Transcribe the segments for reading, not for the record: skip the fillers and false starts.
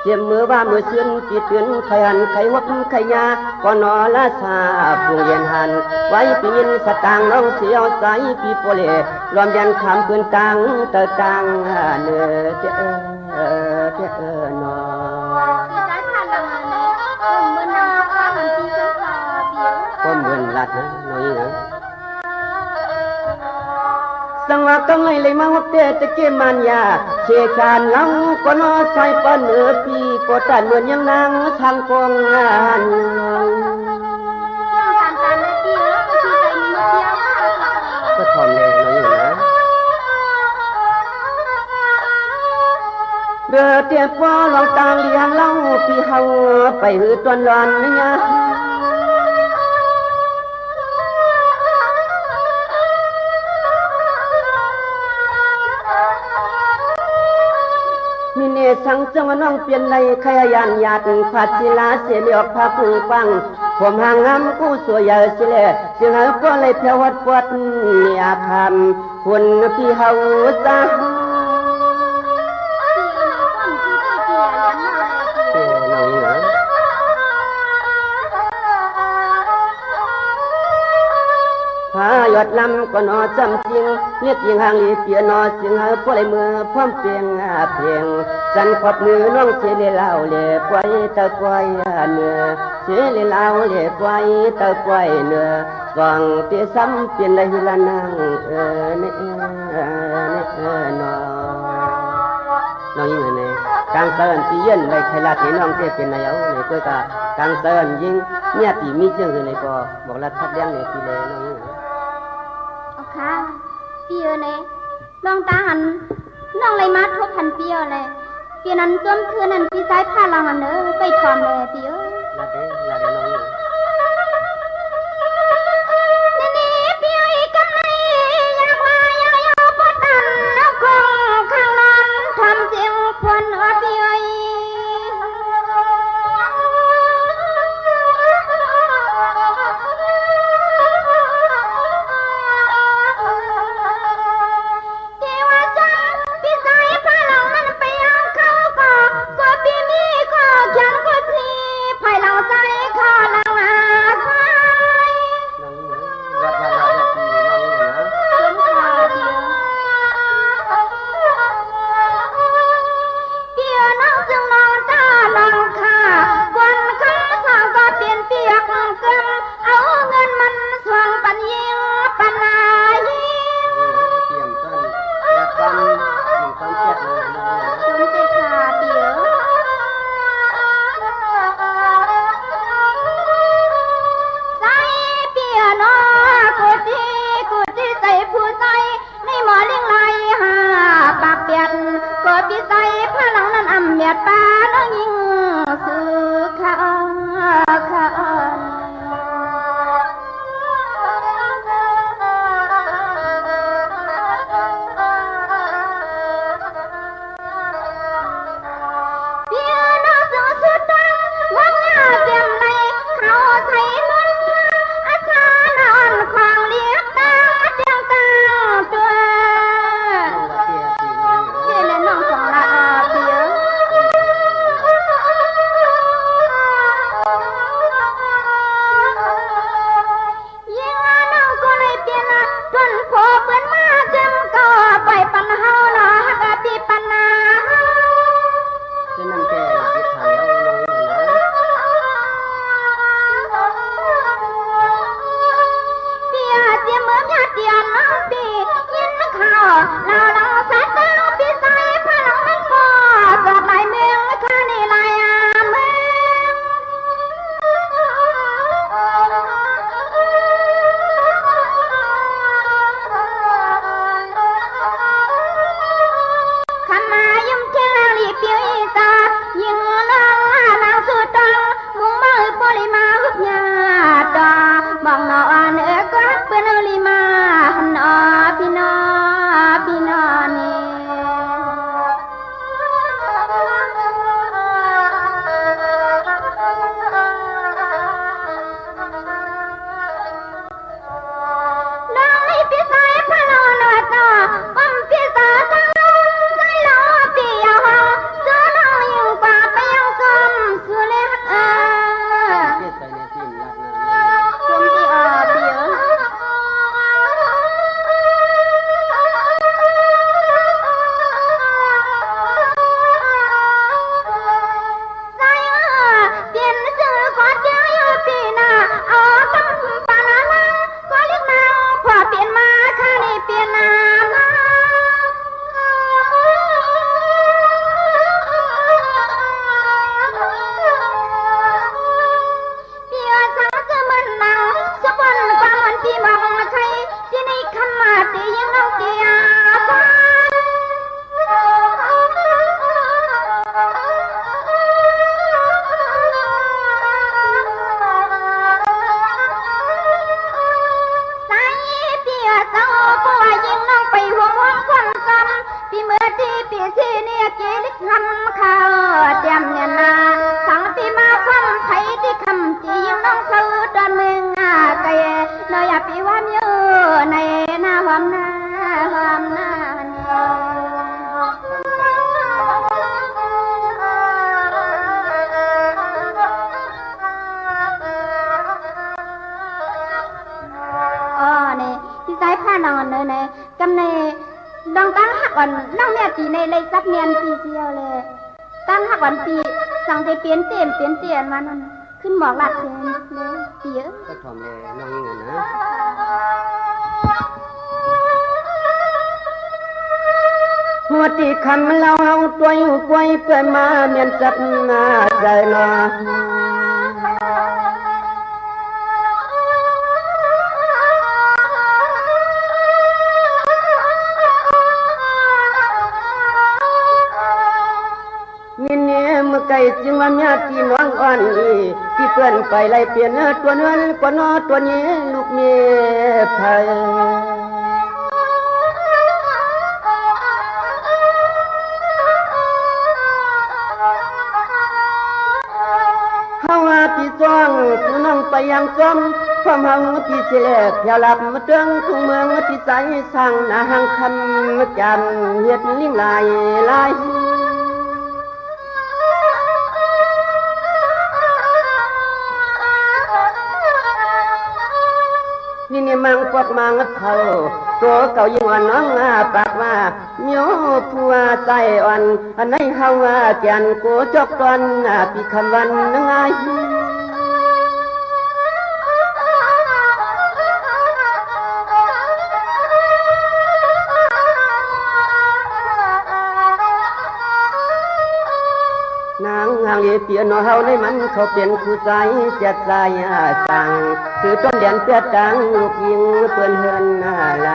เจียมมือว่ามือเสื่อนจีเตือนไข่หันไข่วับไข่ยาก่อนนอละชาพุงเย็นหันไว้ปีนสตางน้องเสียวใสปีโปเลรวมยันคำคืนตังเตอตังเนื้อเจ้านอก็เหมือนลัดนะน้อยนะสังวากังไงเลยมาฮบเตตะเกมันยาเชชานลังก็นอใส่ปนเนื้อปีก็ตันเหมือนยังนางทางกองงานก็ทอมเลยน้อยนะเดือเตียป้อลองตางเลี้ยงเล่าปีเฮาไปหือตวนร้อนเนี่ยมิเนสังจังน้องเปลี่ยนในขยันหยาดผัดศิลาเสียเลียกพาพึ่งปังผมห่างงามกู้สวยใหญ่สิเลเสียงหายป้อเลยเพียววัดปวดเนี่ยคำคุณพี่เฮาซะพายอดลำก็นอจำจริงเรียกยิงห่างลีเปียนอเสียงหายป้อเลยมือพร้อมเพียงเพียงสันขอบมือน้องเสียเล่าเล่ปล่อยตะกวยเนื้อเสียเล่าเล่ปล่อยตะกวยเนื้อฟังเตี้ยซ้ำเปลี่ยนเลยละนางนอน้องยิงไงกางเซินปีเย็นเลยใครลาที่น้องเตี้ยเป็นนายเอาเนี่ยก็กางเซินยิงเนี่ยปีมีเชื่อคือในก็บอกรัดทับเลี้ยงเนี่ยปีเลยน้องยิงอ๋อค่ะปีเลยน้องตาหันน้องเลยมาทบพันปีเลยปีนั้นต้มคืนนั้นปีซ้ายผ้าลังอันเนอไปทอมเลยปีลาเด้น้องยิงเ วันนั่งแม่ตีในเลยซับเนียนปีเดียวเลยตั้งหักวันปีสั่งใจเปลี่ยนเตียนมานั่นขึ้นหมอกหลัดเลยปีเยอะก็ทอมเลยน้องยิงอ่ะนะหัวตีคำเราเอาตัวอยู่ป่วยเพื่อมาเมียนจัดนาใจนอเมื่อไก่จึงว่าเมียที่น้องอ่อนอีที่เพื่อนไปไล่เปลี่ยนตัวนั้นกว่านอตัวนี้ลูกเมียไผ่เฮาว่าพี่จ้องผู้น้องไปยังจมความเฮาที่เสียเพียวหลับมาเตืองทุ่งเมืองที่ใจสั่งนาหังคำจันเฮ็ดลิงลายนี่มังพวกมังเขาตัวเก่ายิ่งอ่อนน้องปากว่าเมียวผัวใจอ่อนอันไหนเฮาว่าแกนกูจกตอนพี่คำวันนังไงนางหางเปียโนเฮาในมันเขาเป็นผู้ใจเสียใจสั่งคือต้นเดียนเพื่อตังลูกยิงเปื่อนเฮือนอะไร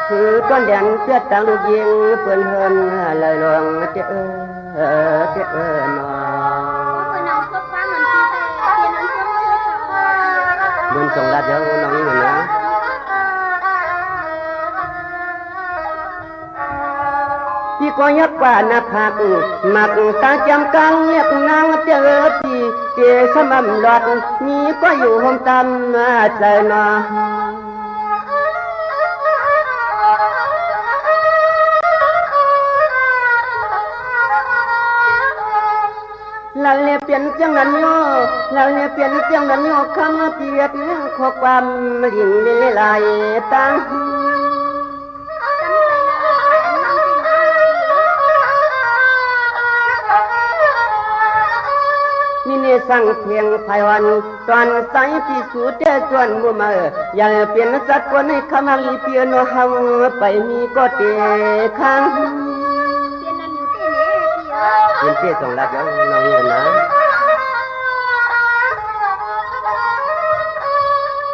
คือต้นเดียนเพื่อตังลูกยิงเปื่อนเฮือนอะไรลองเจ้นอบุญส่งรัดเดี๋ยวน้องนี่เหมือนนะพี่ก็ยักป่านักหักหมักตาจำกังเรียกนางเจอพี่เจสมำหลอดมีก็อยู่ห้องตำใจนอเราเนี่ยเปลี่ยนจังนั้นโยเราเนี่ยเปลี่ยนจังนั้นโยคำเปียกข้อความลิ่งลายตั้งนี่เนี่ยสั่งเพียงไพวันตอนใสพิสูจน์เจ้าส่วนมัวมาอย่าเปลี่ยนสักคนให้คำลีเปียโนเฮาไปมีก็เตะข้างเปลี่ยนเตี้ยส่งรัดแล้วน้องเงินนะ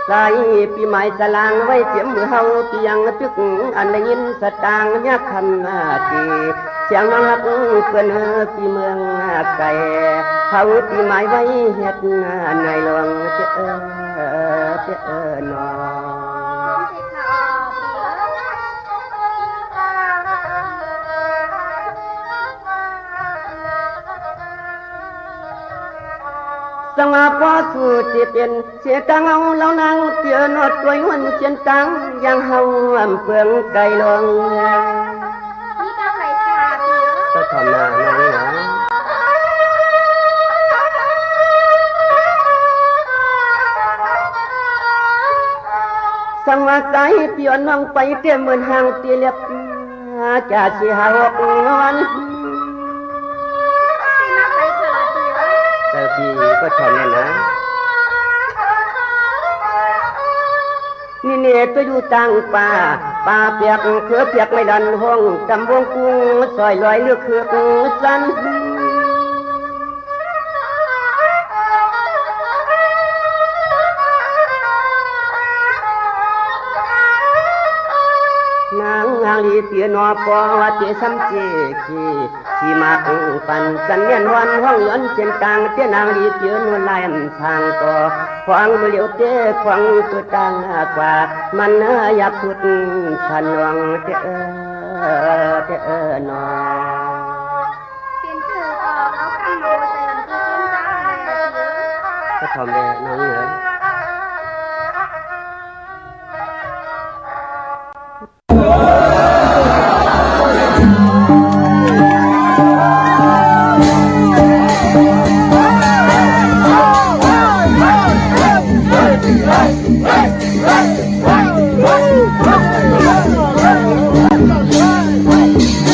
ใส่ปีใหม่สลางไว้เสียมมือเฮาปียังตึกอันได้ยินสตางยักคำตีเสียงน้องฮักเพื่อนปีเมืองไก่เขาปีใหม่ไว้เฮ็ดในหลวงเจ้นอสังอาพอสู่ที่เป็นเสียตังเอาเล่านางเตือนอดตัววันเชียนตังยังเฮาเพื่องไก่ลงนี่ก็ไหลชาเยอะก็ทำนาน้องนะสังว่าใจเปียน้องไปเตี้ยเหมือนหางเตี้ยเล็บจะสิหาหกวันแต่พี่ก็ชอบเนี่ยนะนี่เนี่ยตัวอยู่ต่างป่าเปียกเขือเปียกไม่ดันห้องจำวงกุ้งซอยลอยเลือกเขือกสันนางหางลีเปียนอปอว่าเจซ้ำเจขี้ที่มาปันสันเนียนวันห้องย้อนเชียนกลางเจ้านางลีเปียนวลายทางต่อฟังมือเหลียวเจ้ฟังตัวต่างกว่ามันอยากพูดฉันวังเจ้นอเปลี่ยนชื่อเอาคำมาเติมที่ชื่นใจก็ทำเลยน้องเหรอHey!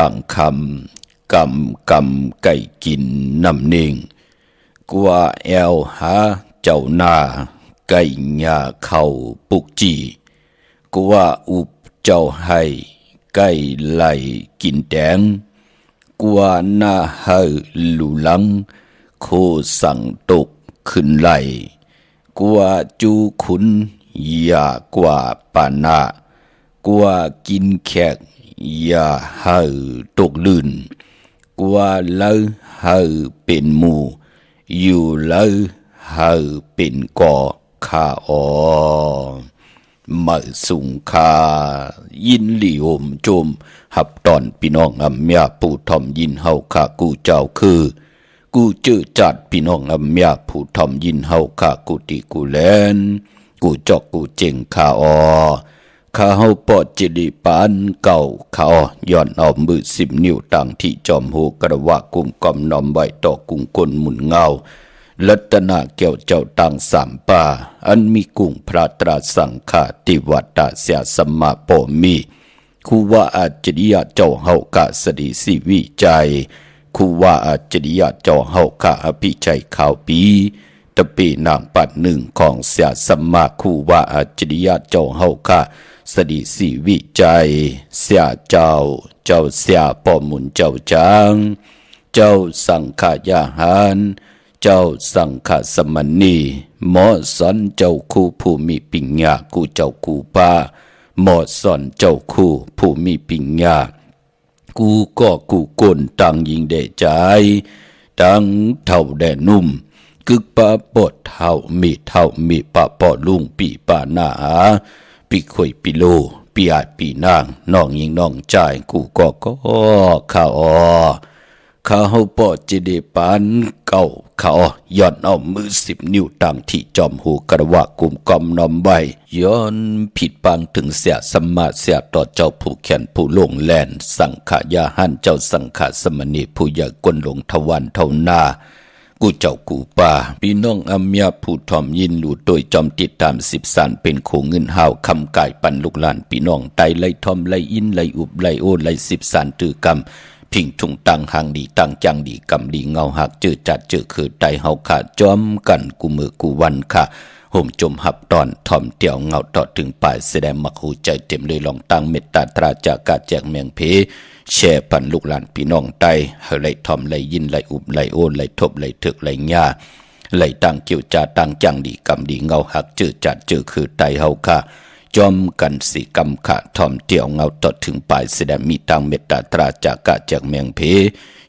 ย่างคำกำไก่กินน้ำเน่งกว่าแอลหาเจ้าหน้าไก่หญ้าเข้าปุกจีกว่าอุบเจ้าให้ไก่ไหลกินแดงกว่าหน้าให้ลุลังโคสั่งตกขึ้นไหลกว่าจูขุนอย่ากว่าปานะกว่ากินแขกอย่าให้ตกลื่นกว่าเล่าให้เป็นหมู่อยู่เล่าให้เป็นก่อข้าอมาสุงคายินหลีโอมโจมหับตอนพี่น้องอำเมียผู้ทอมยินเฮาข้ากูเจ้าคือกูเจอจัดพี่น้องอำเมียผู้ทอมยินเฮาข้ากูติกูแลนกูจอกกูเจงข้าอข้าเฮาปอดจิริปานเก่าข้าย้อนเอามือ10 นิ้วต่างที่จอมหูกระวะกุมกอมน้อมไว้ต่อกุงกลหมุนเงารัตนาแก้วเจ้าตังสามป่าอันมีกุ้งพระตราสังฆาติวัตตาเสียสมมาโปมีคูว่าอาจริยะเจ้าเฮากะสดีสิวิจัยคูว่าอาจริยะเจ้าเฮากะอภิชัยข่าวปีตะปีนางปัดหนึ่งของเสียสมมาคูว่าอาจริยะเจ้าเฮากะสดีสิวิจัยเสียเจ้าเสียปอมุนเจ้าจางเจ้าสังขายาหารเจ้าสังฆสมณีหมอสอนเจ้าคู่ผู้มีปิญญากูเจ้าคู่ป้าหมอสอนเจ้าคู่ผู้มีปิญญากูก็กูกลตังยิงเดใจตังเท่าแดนุ่มกึกปะปดเท่ามีปะปอลุงปีปานาปีข่อยปีโลปีอาจปีนางน้องยิงน้องใจกูก็ข้าข้าเฮาปอจิเดปานเก่าข้าย้อนเอามือ10 นิ้วต่างที่จอมหูกระวะกุมกอมน้อมไว้ย้อนผิดปังถึงเสียสมมาเสียต่อเจ้าผู้แขนผู้ลงแลนสังขายาหันเจ้าสังขสมณีผู้ใหญ่กวนลงทวันเท่านากูเจ้ากูป่าพี่น้องอำเมียผู้ทอมยินหลู่โดยจอมติดตาม10 สานเป็นโคเงินห้าวคำกายปันลูกหลานพี่น้องไตไลทอมไลอินไลอุบไลโอไล10 สานตือกรรมพิงทุงตังหางดีตังจังดีกำดีเงาหักเจอจัดเจอคือไตเฮาขาจอมกันกูมือกูวันค่ะห่มจมหับตอนทอมเตี่ยวเงาต่อถึงปลายแสดงมักหูใจเต็มเลยลองตั้งเมตตาตราจากกาแจกเมียงเพแช่ปันลูกหลานพี่น้องไตเฮาไลทอมไลยินไลอุบไลโอไลทบไลถึกไลญาไลตั้งเกี่ยวจาตั้งจังดีกำดีเงาหักเจอจัดเจอคือไตเฮาค่ะจอมกันสีกำขะทอมเตี่ยวเงาตอดถึงปลายแสดงมีตังเมตตาตราจากกะจากเมียงเพ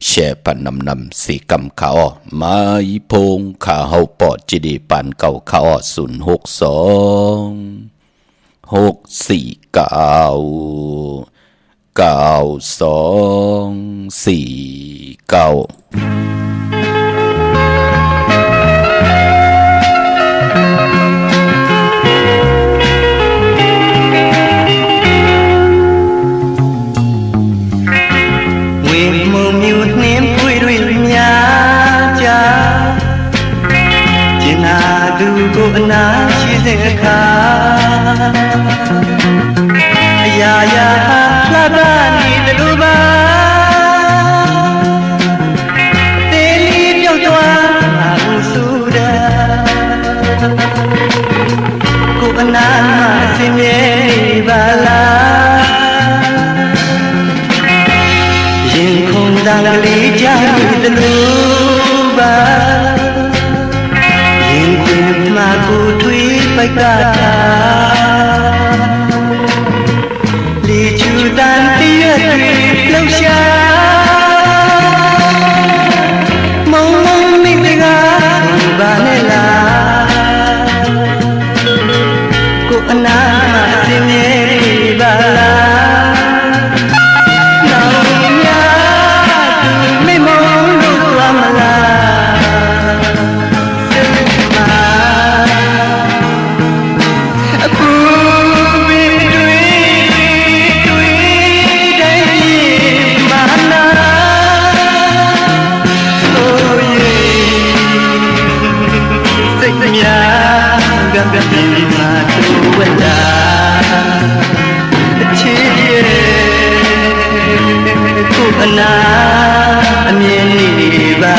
แช่ปันนำสีกำขะอ้อมาอีพงขาเฮาปอดจิดีปันเก่าขะอ้อ062 649 na chi se kha ya la ba ni de lu ba te li pyau twa ma u su da ko na ma sin ye ba la yin khong dang li ja ni de lu ba ma ku thui pai ka tha li chu tan ti ya thui lâu xa mong mong mi te ga ba ne la ko ana ma sin ye ba la Ku နာအမြင်နေပါ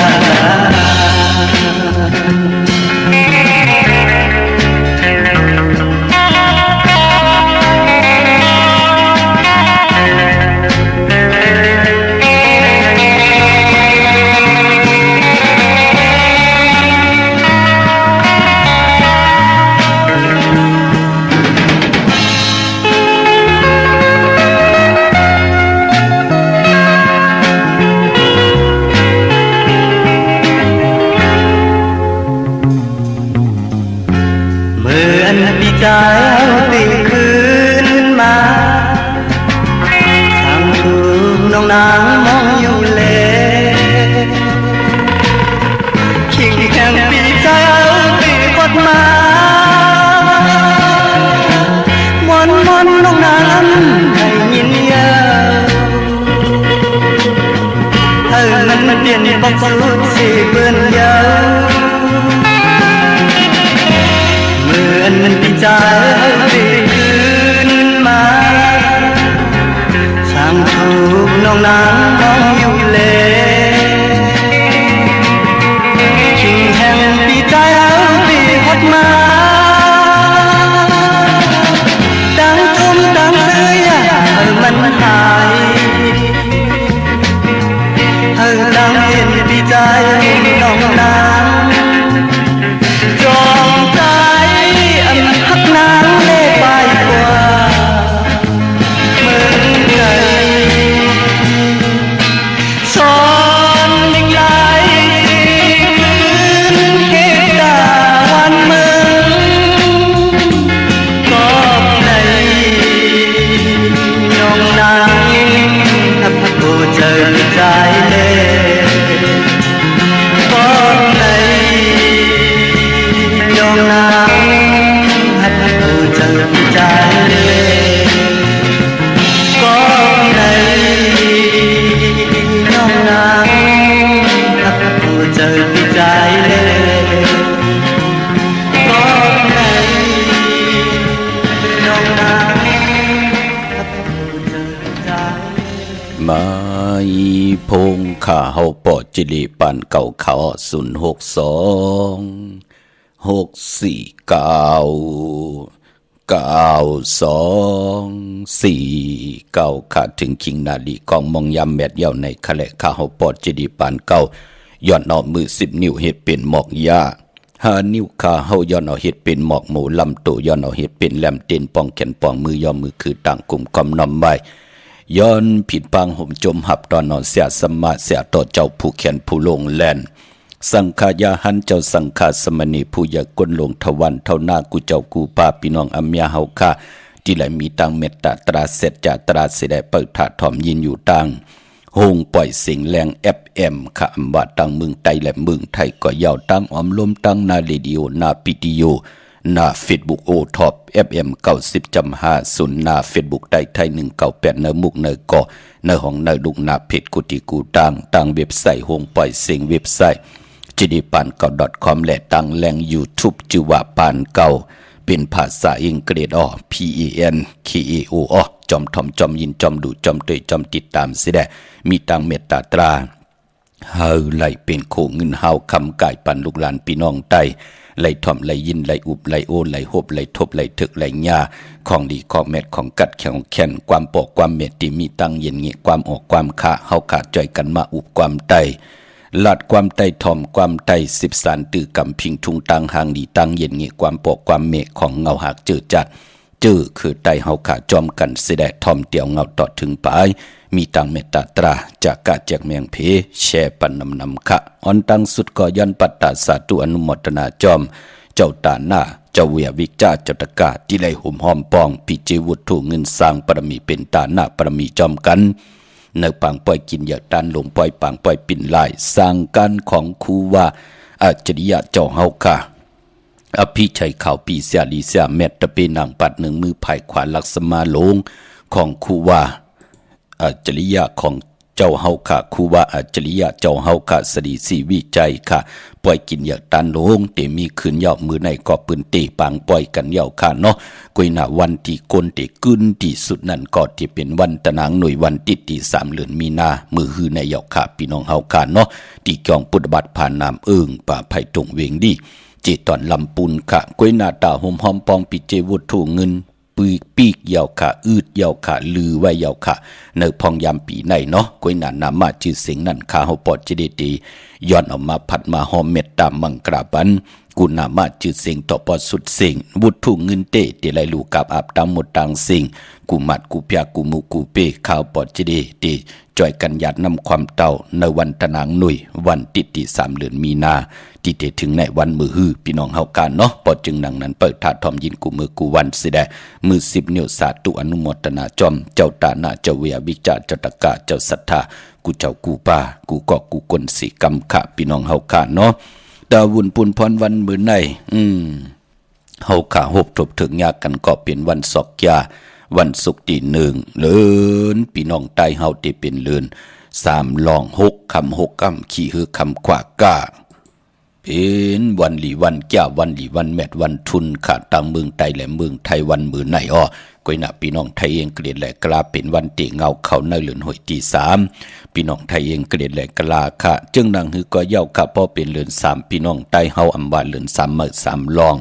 ใจตื่นขึ้นมาทางถูกน้องนางมองอยู่เลยขิงแข่งปีใจตีกดมามวนน้องนางให้ยินยาวเธอนั้นเปลี่ยนบอกสุดสิเบื่อยาวเหมือนปีใจตื่นขึ้นมาช่างถูกน้องนางมองอยู่เลยชิงแห่งปีใจตีหดมาดังทุ่มดังเสือมันหายเธอดังเห็นปีใจน้องนางจองใจหักนางเล่ไปกว่าเมืองไกลสอนไม่ไกลคืนเกตาวันเมืองก็ในน้องนางถ้าผู้เจอใจเลยก็ในน้องนางใจก็ในน้องนางถ้าผู้เจอใจก็ในน้องนางถ้าผู้เจอใจมาพงข้าเฮาปอจิริปันเก่าเขา062-649-9249ขาดถึงคิงนาลีกองมองยำแมดเยาวในคะแหละข้าเฮาปอจิริปันเก่าย้อนเอามือ10 นิ้วเฮ็ดเป็นหมอกยา5 นิ้วขาเฮาย้อนเอาเฮ็ดเป็นหมอกหมูลำโตย้อนเอาเฮ็ดเป็นแหลมเต็นป้องแขนป้องมือย่อมือคือต่างกลุ่มกำนำไว้ย้อนผิดพังห่มจมหับตอนนอนเสียสมาเสียต่อเจ้าผู้เขียนผู้ลงแลนสังขายาหันเจ้าสังขาสมณีผู้ยากลลงทวันเท่าหน้ากูเจ้ากูป้าพี่น้องอัมยาเฮาค่าที่ไหลมีตังเมตตาตราเสร็จจากตราเสได้เปิดถาดถ่อมยินอยู่ตังหงปล่อยเสียงแรง FM ค่ะอำว่าตังเมืองไทยและเมืองไทยก็ยาวตังออมลมตังนาเรดิโอนาปิติโยนาเฟซบุ๊กโอท็อป FM 90.50นาเฟซบุ๊กไทยไทย198เนมุกเนก่อเนห้องเนลุกนาเพจกุติกูตังเว็บไซต์หงปล่อยเสียงเว็บไซต์จิดิปานเก่า .com และตังแรง YouTube ชื่อว่าปานเก่าเป็นภาษาอังกฤษPENKEO จอมทอมจอมยินจอมดูจอมเตยจอมติดตามสิได้มีตังเมตตาตราเฮาไหลเป็นโคเงินเฮาคำกายปันลูกหลานพี่น้องไตไหลถ่อมไหลยินไหลอุบไหลโอไหลโฮบไหลทบไหลถึกไหลญาของดีของเม็ดของกัดแข็งแข็งความปอกความเม็ดที่มีตังเย็นเงี้ยความออกความขาเฮาขาดใจกันมาอุบความไตลาดความไตถ่อมความไต10 สารตือกำพิงทุงตังหางดีตังเย็นเงี้ยความปอกความเมฆของเงาหักเจอจัดเจอคือไตเฮาขาจอมกันสิได้ถ่อมเตี่ยวเงาต่อถึงปลายมีตังเมตตาตราจากกาแจกเมียงเพแช่ปันนำคะอ่อนตังสุดก็ยันปัตตาสาธุอนุโมทนาจอมเจ้าตาหน้าเจ้าเวียวิจาเจ้าตะกาที่ไหลหุ่มหอมปองพิจิวุฒุเงินสร้างปรมีเป็นตาหน้าปรมีจอมกันเนื้อปังปล่อยกินอยากตันลงปล่อยปังปล่อยปิ่นลายสร้างกันของครูว่าอาจริยะเจ้าเฮาค่ะอภิชัยข่าวปีเสียลีเสียเม็ดตะเปนางปัดหนึ่งมือไผ่ขวาลักษมาลงของครูว่าจริยะของ เจ้าเฮาค่ะครูบาอาจารย์เจ้าเฮาค่ะสดีสีวิจัยค่ะปล่อยกินอยากตันโลงเตมีคืนยาวมือในก็ปืนเตปังปล่อยกันยาวค่ะเนาะกุยนาวันที่กนเตกึนที่สุดนั่นก็ที่เป็นวันตะนางหน่วยวันติดที่3 เดือนมีนามือฮือในยาวค่ะพี่น้องเฮาค่ะเนาะที่จองปุตบัตรผ่านน้ำป่าไผ่ตรงเวงดีเจตอนลำปุนค่ะกุยนาตาหอมหอมปองปิเจวุฒถูเงินปีกยาวค่ะอืดยาวค่ะลือไว้ยาวค่ะเนอพองยามปีในเนาะกุยนานามาชื่อเสียงนั่นข้าเฮาปอดจะได้ดีย้อนออกมาพัดมาหอมเม็ดตามมังกราบันกูนามาชื่อเสียงต่อปอดสุดเสียงวุฒถูเงินเตเตไลลูกับอาบตามหมดต่างสิ่งกูมัดกูเปียกูมูกูเป้ข้าวปอดจะได้ดีจอยกันหยาดนำความเต่าในวันตะนางหนุ่ยวันติดที่3 เดือนมีนาที่จะถึงในวันมือฮือพี่น้องเฮากันเนาะปอจึงนังนั้นเปิดถาทอมยินกูมือกูวันสิได้มือ10 นิ้วสาธุอนุโมทนาจอมเจ้าตานาเจ้าเวียวิจารเจ้าตะกะเจ้าศรัทธากูเจ้ากูป่ากูก็กูกลสิกรรมขะพี่น้องเฮากันเนาะตาวุนปุนพรวันมื้อในเฮาขาหบทบถึงยากกันก็เป็นวันศอกยาวันศุกร์ที่1เลือนพี่น้องใต้เฮาที่เป็นเลือน3ลอง6คำ6กำขี้ฮือคำขวากาเป็นวันหลีวันแก้ววันหลีวันแมดวันทุนขาดต่างเมืองไทยและเมืองไทยวันมือไหนก้อยหน้าพี่น้องไทยเองเกลียดแหลกกลาเป็นวันเตะเงาเขาในเลือนหอยที่3พี่น้องไทยเองเกลียดแหลกกลาค่ะจึงนางฮือก็เย้าค่ะพอเป็นเลือน3พี่น้องใต้เฮาอำว่าเลือน3มื้อ3ลอง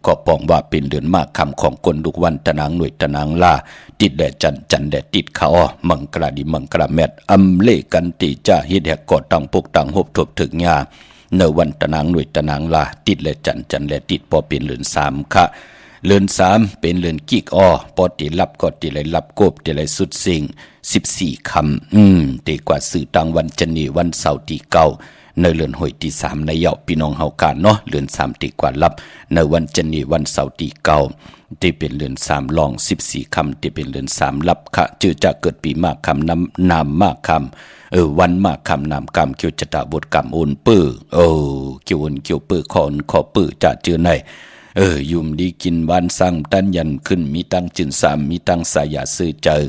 ก็ปองว่าเป็นเดือนมากคำของคนทุกวันตะนางหน่วยตะนางลาติดแดดจันแดดติดเขามังกราดิมังกราแมดอำเลกันติจ้าเฮ็ดแหกกอดตังพกตังหบทบถึงยาในวันตะนางหน่วยตะนางลาติดแลจันแลติดพอเป็นเดือน3ค่ะเดือน3เป็นเดือนกิกพอติรับก็ติไหลรับโกบติไหลสุดสิ่ง14คำตีกว่าสื่อตังวันจันนีวันเสาร์ที่9ในเรือนหอยที่3ในเยาพี่น้องเฮากันเนาะเรือน3ตีกว่ารับในวันจันนีวันเสาร์ที่9ที่เป็นเรือน3ลอง14คำที่เป็นเรือน3รับค่ะจื่อจะเกิดปีมากคำนามมากคำวันมากคำนามกรรมเกี่ยวจตาบทกรรมโอนปื้อเกี่ยวโอนเกี่ยวปื้อขอปื้อจะเจอในยุ่มดีกินบ้านสร้างตันยันขึ้นมีตังจึน3มีตังสายาซื้อเจอ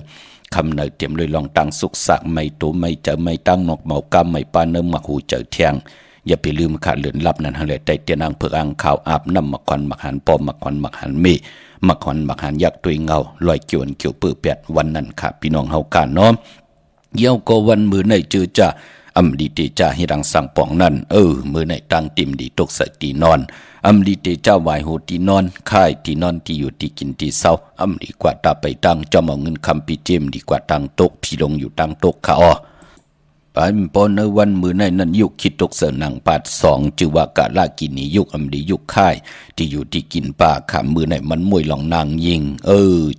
คำเนยเตรียมเลยลองตังสุกสักไม่ตัวไม่เจอไม่ตั้งนอกเมากำไม่ปานเนื้อมาหูเจอเทียงอย่าไปลืมขาดเลือนลับนั่นฮะเลยแต่เตียนางเผือกอ่างข่าวอาบน้ำมักควันมักหันปอมมักควันมักหันมีมักควันมักหันยักษ์ตัวเงาลอยเกี่ยวเกี่ยวเปื้อแปดวันนั้นค่ะพี่น้องเฮากันเนาะเยี่ยวก็วันมือในจือจ่าอำดีเตจ่าให้ดังสั่งปองนั่นมือในตั้งติมดีตกใส่ตีนอนอำดีเตเจ้าวายโหตีนอนค่ายตีนอนที่อยู่ที่กินที่เศร้าอำดีกว่าตาไปตั้งจอมเอาเงินคำปีเจมดีกว่าตั้งตกพี่ลงอยู่ตั้งตกขาไปปอนในวันมือในนั้นยุคคิดตกเสนังปาด2จือว่ากะลากินียุคอำดียุคค่ายที่อยู่ที่กินป่าขามือในมันมวยหลองนางยิง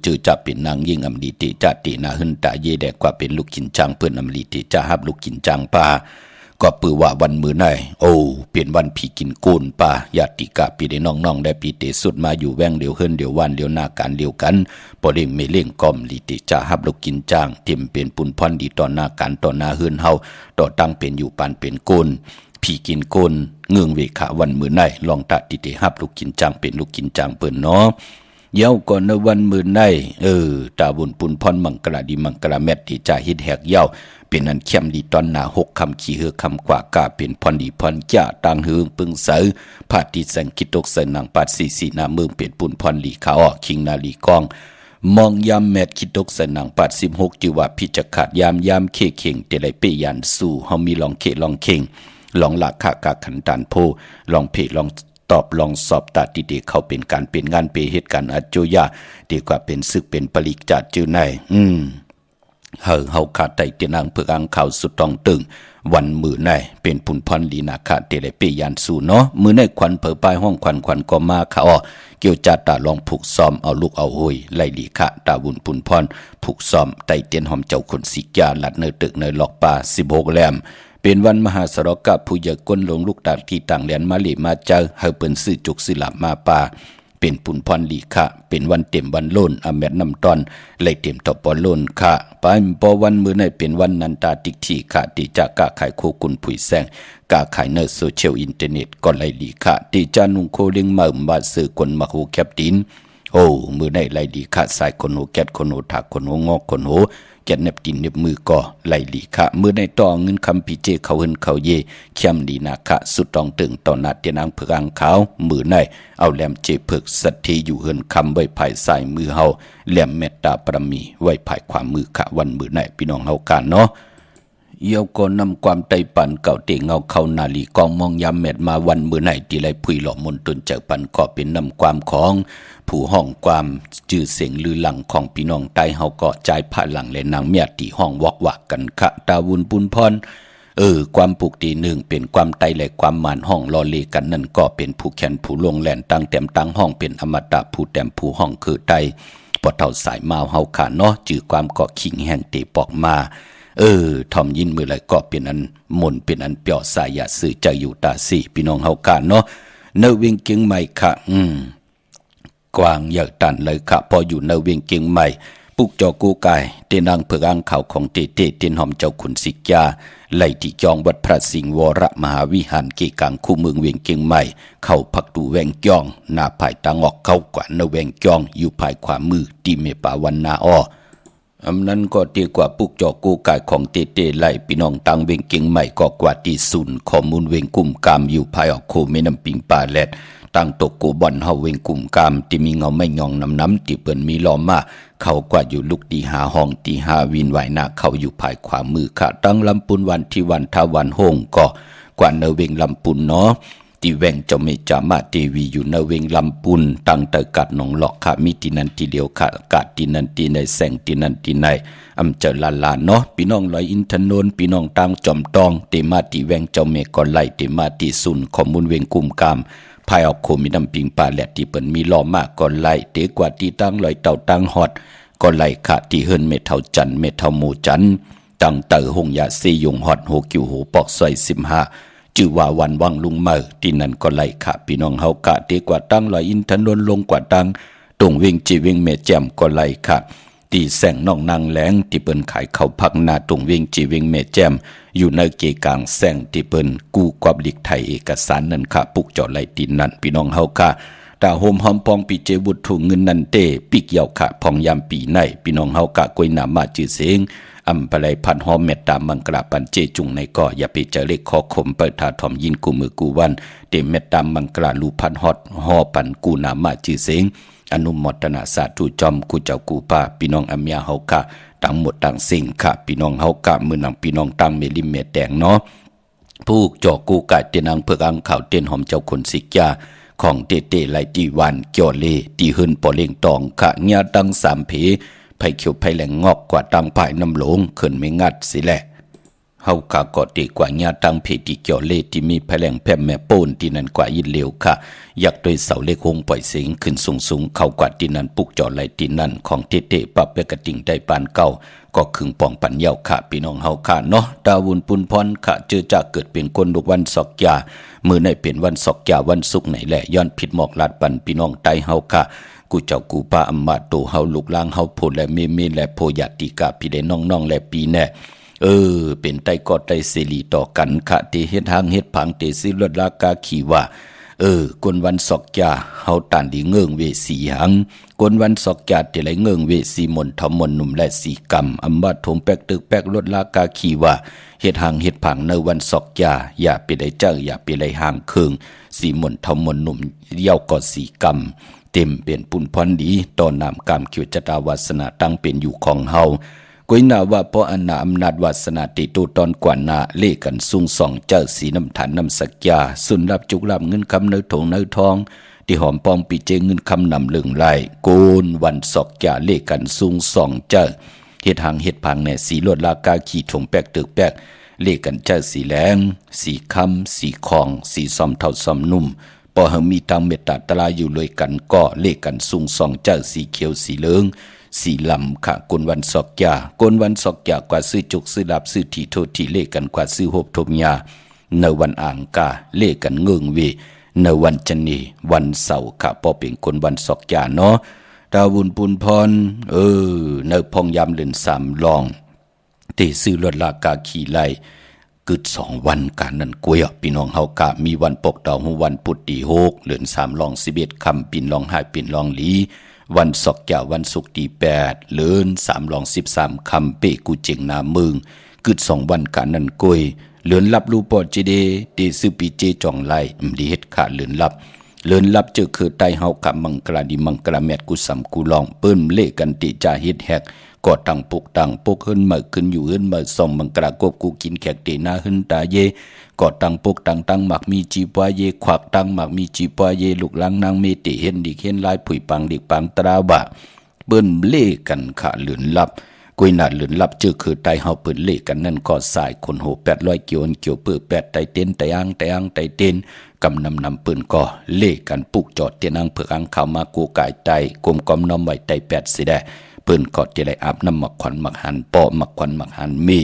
จือจะเป็นนางยิงอำดีเตจ่าตีนาหึนตาเยแดกกว่าเป็นลูกกินจังเพื่อนอำดีเตจ่าฮับลูกกินจังป่าก็ปือว่าวันมือในเปลี่ยนวันผีกินโกนป่าญาติกะปีได้น้องๆได้ปีเตสุดมาอยู่แวงเดียวเฮิรนเดียววันเดียวนาการเดียวกันพอเล่งไม่เล่งก้อมลีเตจ่าฮับลูกกินจางเต็มเป็นปุนพรดีต่อหน้าการต่อหน้าเฮิรนเฮาต่อตั้งเป็นอยู่ปานเป็นโกนผีกินโกนเงืองเวขาวันมือในลองตัดติเตฮับลูกกินจางเป็นลูกกินจางเปิ้นเนาะเย้าก่อนในวันมือในตาบุญปุนพรมังกราดีมังกราแมตที่จ่าฮิดแหกเย้าเป็นอันเข้มดีตอนหนา6คำขี้เหือคำกว่ากาเป็นพรดีพรจ้าต่างเฮืองปึงเสอผาติสังกิตกเสนังปัดสีนาเมืองเป็นปุนพรลีขาคิงนาลีกองมองยามแมดคิตกเสนังปัด16จิว่าพิจขาดยามเคเข่งเตไลเปยันสู่เฮามีลองเคลองเข่งลองหลักขากาขันตานโพลองเพลองตอบลองสอบตัดดีๆเขาเป็นการเป็นงานเปเหตุการณ์อัจโจยาดีกว่าเป็นซึกเป็นปริกจัดจื้อในเฮาขาดไตเตียนางเผือกอ่างข่าวสุดต้องตึงวันมือในเป็นปุนพรลีนาคาเตเลเปยันสู่เนาะมือในควันเผอปลายห้องควันก็มาค่ะเกี่ยวจัดตาลองผูกซ้อมเอาลูกเอาโหยไล่ลีค่ะตาบุญปุนพรผูกซ้อมไตเตียนหอมเจ้าคนสิกาลัดเนตึกเนหลอกป่า16แลมเป็นวันมหาสรกะผู้ใหญ่ก้นหลงลูกตาที่ต่างแดนมาลีมาเจอเฮาเปิ้นซื้อจุกซื้อหลับมาป่าเป็นปุนพรลีค่ะเป็นวันเต็มวันโลนอแมดน้ำตอนไล่เต็มตอปอโลนค่ะไปพอวันมื้อในเป็นวันนันตาติกทีค่ะที่จะกะขายโคกุนผุยแซงกะขายในโซเชียลอินเทอร์เน็ตก็ไล่ลีค่ะที่จะนุ่งโคเลี้ยงมาบาซื้อคนมาโหแคปติน โอ้มือในไหลดีค่ะสายคนหูแกดคนหูถักคนหูงอกคนหูแกดเน็บดินเน็บมือก่อไหลดีค่ะมือในต่อเงินคำพิเจเขาเฮินเขาเยเข้มดีนาคะสุดตองตึงต่อนาเตียนางเพืองขาวมือในเอาแหลมเจเพิกสัตทีอยู่เฮินคำไว้ภายใส่มือเฮาแหลมเมตตาปรมีไว้ภายความมือค่ะวันมือในพี่น้องเฮากันเนาะเยี่ยวก็นำความไตปั่นเก่าเตงเงาเข้านาลีกองมองยามเม็ดมาวันมือไหนที่ไรพุยหล่อมนตนเจอปันก็เป็นนำความของผู้ห้องความจื่อเสียงลือหลังของพี่น้องใต้เฮาก็ใจผ่าหลังและนางเมียตีห้องวอกวักกันคะตาวุนปุนพรความปลูกตีหนึ่งเป็นความไตและความหมานห้องรอเลกันนั่นก็เป็นผู้แขนผู้ลงแหลนตั้งเต็มตั้งห้องเป็นอมตะผู้แต้มผู้ห้องคือไตพอเท่าสายมาวเฮาขาเนาะจื่อความเกาะขิงแห่งตีปอกมาทอมยินมือไหลก็เป็นอันมนเป็นอันเปียวสายยาสื่อใจอยู่ตาสี่พี่น้องเฮากันเนาะเนวิ่งเก่งใหม่ค่ะกวางอยากตันเลยค่ะพออยู่เนวิ่งเก่งใหม่ปุกจอกูกายเตนางเผือกอ่างข่าวของเตเตนหอมเจ้าขุนสิกยาไหลที่จองวัดพระสิงห์วรมหาวิหารเกกังคู่เมืองเวียงเก่งใหม่เข้าพักดูแวงจองหน้าภายตางออกเข้ากว่าเนแวงจองอยู่ภายขวามือตีเมปาวันนาอ้ออำนั้นก็ดีกว่าปุกจอกูกายของเตไล่พี่น้องตังเวงเก่งใหม่ก็กว่าที่ศูนย์ข้อมูลเวงกุ่มกามอยู่ภายออกโคแม่น้ำปิงปาแลดตั้งตกกูบอนเฮาเวงกุ่มกามที่มีเงาไม่ยองน้ำที่เปิ้นมีล้อมาเขากว่าอยู่ลุกตีหาห้องตีหาวินไหวหน้าเขาอยู่ภายขวามือค่ะตั้งลำปุนวันที่วันทาวันโฮงก็กว่าเนเวงลำปุนเนาะที่แวงเจ้าเมจามาเทวีอยู่เนเวงลำปุนตั้งแต่กัดหนองหลอกค่ะมีที่นันที่เดียวค่ะกาดที่นันที่ในแสงที่นันที่ในอำเจอลาเนาะพี่น้องลอยอินทนนท์พี่น้องตังจอมตองเตมาที่แวงเจ้าเมก่อนไล่เตมาที่ซุนข้อมูลเวงกุมกามภายออกโคมีน้ำปิงปลาแหลที่เปิ้นมีล้อมากก่อนไล่เตกว่าที่ตั้งลอยเต่าตั้งฮอดก่อนไล่ค่ะที่เฮิรนเมเท่าจันเมเท่าหมูจันตั้งเตอหงยาซียงฮอดโหกิวโหปอกซอย15จื่อว่าวันวังลุงเมอที่นั่นก็ไล่ค่ะพี่น้องเฮากะเตกว่าตั้งลอยอินทนนท์ลงกว่าตั้งตรงเวงจีเวงเมแจ่มก็ไล่ค่ะตีแสงน้องนางแหลงที่เปิ้นขายข้าวผักนาตรงเวงจีเวงเมแจ่มอยู่ในเกกลางแสงที่เปิ้นกู้กอบลิกไทยเอกสารนั่นค่ะปุกจอไล่ตีนนั่นพี่น้องเฮาค่ะตาโฮมหอมปองปีเจบุตรถูกเงินนันเตปิกเยาค่ะพองยามปีในพี่น้องเฮากะกวยนามาจื่อเสียงอำปะไลพันหอมเมตตามังกราปันเจจุงในก่ออย่าไปเจอเล็กคอขมเปิดถาทอมยินกูมือกูวันเตเมตตามังกราลูพันฮอดหอปันกูนามาจื่อเสียงอนุโมทนาสาธุจอมกูเจ้ากูป้าพี่น้องอเมียเฮาค่ะทั้งหมดทั้งสิ่งค่ะพี่น้องเฮากะมือนำพี่น้องตั้งเมลิเมตแดงเนาะผู้จอกูกะเตนางเผือกอังข่าวเตียนหอมเจ้าคนสิกยาของเตไลตีวันเกี่ยวเลตีหืนปอเล่งตองขะญาตั้ง3ผีไผเขียวไผแหลงงอกกว่าตั้งภายน้ำหลงขึ้นไม่งัดสิแหละเฮากะก็ตีกว่าญาตั้งเพติเกี่ยวเลที่มีไผแหลงแผ่แม่โป้นที่นั่นกว่ายินเหลวค่ะอยากโดยเสาเล็กหงปล่อยเสียงขึ้นสูงเข้ากว่าที่นั่นปุกจอไลที่นั่นของเตปรับเปกระติ่งได้ปานเก่าก็ขึงป่องปันเย้าค่ะพี่น้องเฮาค่ะเนาะดาวุนปุนพรค่ะเจอจากเกิดเป็นคนลูกวันศอกยามื้อไหนเป็นวันศอกยาวันศุกร์ไหนแหละย้อนผิดหมอกลาดปันพี่น้องใต้เฮาค่ะกูเจ้ากูป้าอำมาตโตเฮาลูกลางเฮาโพและเมและโพยาติกาพี่ได้น้องๆและปีแน่เป็นไตกอดไตเสรีต่อกันค่ะที่เฮ็ดทางเฮ็ดผังเตสิลดลากาขี่ว่ากวนวันศอกยาเฮาตันดีเงิงเวสีหังกวนวันศอกยาเตไหลเงิงเวสีมนทมนหนุ่มและสีกรรมอำมาตถมแปกตึกแปกลดลากาขี่ว่าเฮ็ดทางเฮ็ดผังในวันศอกยาอย่าไปได้เจ้าอย่าไปได้ห่างเคืองสีมนทมนหนุ่มเย้าก็สีกรรมเต็มเป็นปุ่นพรดีต่อนามกามเขียวจตาวาสนาตั้งเป็นอยู่ของเฮากวยนาว่าเพราะอนาอำนาจวาสนาติตูตอนกว่านาเล่กันซุ่งส่องเจ้าสีน้ำฐานน้ำสักยาสุนรับจุกรับเงินคำเนื้อถงเนื้อทองที่หอมปองปีเจเงินคำนำเลื่องไหลโกนวันศอกยาเล่กันซุ่งส่องเจ้าเฮ็ดหางเฮ็ดพังแน่สีลดลากาขี่ถงแปกตึกแปกเล่กันเจ้าสีแหลงสีคำสีคองสีซอมเท่าซอมนุ่มพอเฮามีทางเมตตาตลาอยู่เลยกันก็เล่กันซุ่งส่องเจ้าสีเขียวสีเหลืองสีลำค่ะกนวันศอกยากนวันศอกยากว่าซื้อจุกซื้อลับซื้อทีโททีเลกันกว่าซื้อหบทมยาในวันอ่างกาเลกันเงืองเวในวันจันนีวันเสาร์ค่ะพอเป็นคนวันศอกยาเนาะดาวุนปุนพรในพองยามเดือน3ลองตีซื้อลดลากาขี่ไล่กึด2วันการนั้นกวยพี่น้องเฮากะมีวันปกดาววันพุธตี6เดือน3ลอง11คำปินลอง5ปินลองหลี วันศอกแก่วันศุกร์ที่8เลือน313คำเปกูเจงนามึงกึด2วันกันนั่นกุยเลือนรับรูปอจีเดตีซื้อปีเจจ่องไล่ดีเฮ็ดขาเลือนรับเจอคือไตเฮากับมังกราดีมังกราแมดกุสำกูลองเปิ้นเล่กันติจาเฮ็ดแฮกกอดตังปุกขึ้นมาขึ้นอยู่ขึ้นมาส่องมังกรากบกูกินแขกเตนาขึ้นตาเยกอดตังปุกตังหมักมีจีปวเยขวักตังหมักมีจีปวเยลูกหลังนางเมติเห็นดิเห็นลายผุยปังดิปังตราบะเปิ้นเล่กันขาเลือนลับกุยนาเลือนลับเจอคือไตเฮาเปิ้นเล่กันนั่นก็สายคนโห800เกี่ยวเปื้อ8ไตเต้นไตอ่างไตเต้นกำนำปืนก็เล่กันปุกจอดเตียนังเผือกอังเข้ามากูกายไตกลมกอมน้อมไว้ไต8สิได้ปืนก็จะได้อาบน้ำหมักขวัญหมักหันปอหมักขวัญหมักหันมี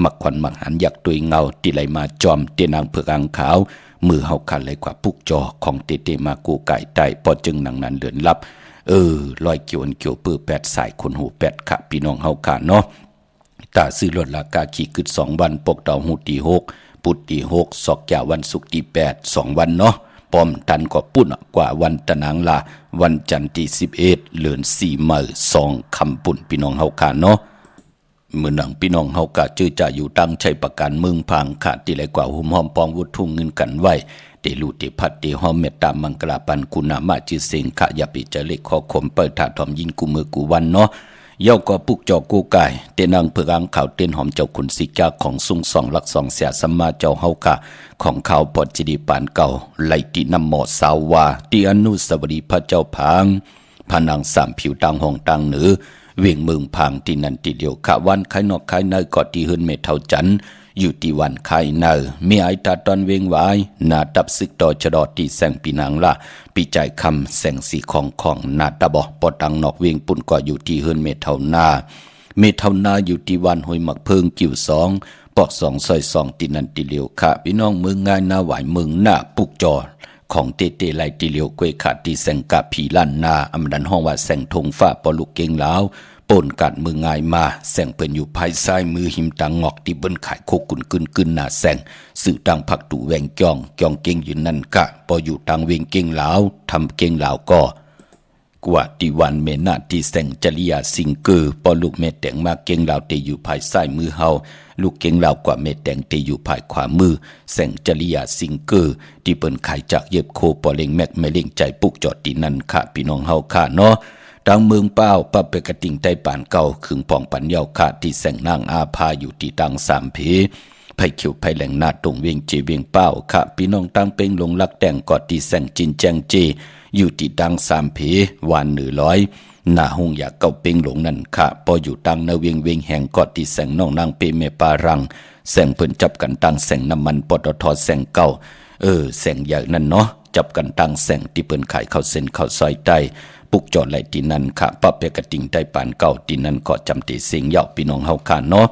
หมักขวัญหมักหันอยากตุยเงาที่ไหลมาจอมเตียนังเผือกอังขาวมือเฮาคันเลยกว่าปุกจอของเตมากูกายไตพอจึงหนังนั้นเลือนลับลอยเกี่ยวเปื้อ8สายคนหู8ค่ะพี่น้องเฮาค่ะเนาะตาซื้อรถราคาขี่กึด2วันปกดาวหูที่6ปุดที่6ศอกแก่วันศุกร์ที่8 2วันเนาะปอมตันก็ปุ่นกว่าวันตะนางลาวันจันทร์ที่11เดือน4มื้อ2คำปุ่นพี่น้องเฮาค่ะเนาะมื้อหนังพี่น้องเฮากะจื้อจะอยู่ตั้งใช้ประกันเมืองพังขาดที่ไหลกว่าหุ่มหอมปองวุทุ่งเงินกันไว้เตลูติพัดเตหอมเมตตามังกราปันกุณามาจิเสงขะอย่าไปเจเล็กขอขมเปิดถาถอมยินกูมือกูวันเนาะเย่าก็ปุกจอกูกายเตนังเผือกอังข่าวเต้นหอมเจ้าขุนสิกาของสุง2 ลัก 2เสียสัมมาเจ้าเฮากะของข่าวปอดจิดีปานเก่าไลตินำหมอสาววาตีอนุสาวรีย์พระเจ้าพางพนางสามผิวต่างห้องต่างเหนือเวียงเมืองพังที่นั่นทีเดียวขะวันไข่นอกไข่ในกอดที่หืนเมเท่าจันอยู่ที่วันไข่ในมีไอตาตอนเวงไว้นาตับซึกต่อชะดอที่แสงปีนางละปีใจคำแสงสีของนาตาบอปอตังนอกเวียงปุ่นก็อยู่ที่หืนเมเท่านาอยู่ที่วันห้วยหมักเพิงกิ่ว2ปอก2ซอย2ที่นั่นทีเดียวค่ะพี่น้องเมืองง่ายนาไหวเมืองหน้าปุกจอของเตไลติเลียวกวยขาดที่แสงกะผีล้านนาอำดันห้องว่าแสงธงฟ้าปอลูกเก่งลาวป่นกัดมือง่ายมาแสงเปิ้นอยู่ภายซ้ายมือหิมตังงอกที่เบิ้นขายโคกุนกึนหน้าแสงสื่อตังผักตู่แวงจ้องเก่งอยู่นั่นกะพออยู่ตังเวงเก่งลาวทำเก่งลาวก็กว่าที่วันเมนาที่แสงจริยาสิงเกอปอลูกเมแต่งมาเก่งลาวเตอยู่ภายซ้ายมือเฮาลูกเก่งลาวกว่าเมแต่งเตอยู่ภายขวามือแสงจริยาสิงเกอที่เปิ้นขายจากเย็บโคปอเล็งแม็กไม่เล็งใจปุกจอดที่นั่นค่ะพี่น้องเฮาค่ะเนาะดังเมืองเป้าปะเปกติงไต้ป่านเก่าขึงป่องปัญญาค่ะที่แสงนางอาภาอยู่ที่ตัง3 เพไผเขียวไผแหลงนาตรงเวียงเจเวียงเป้าค่ะพี่น้องตั้งเป็งลงลักแต่งกอดที่แสงจินแจงเจอยู่ที่ตัง3 เพวาน100หน้าหงอยากเก่าเป็งหลงนั่นค่ะพออยู่ตังนาเวียงแห่งกอดที่แสงน้องนางเปเมปารังแสงเพิ่นจับกันตังแสงน้ำมันปตทแสงเก่าแสงใหญ่นั่นเนาะจับกันตังแสงที่เปิ้นขายข้าวเส้นข้าวซอยใต้ปุกจอดไหลที่นั่นค่ะปะเปกติงไต้ป่านเก่าที่นั่นก็จำเตเสียงยาวพี่น้องเฮาค่ะเนาะ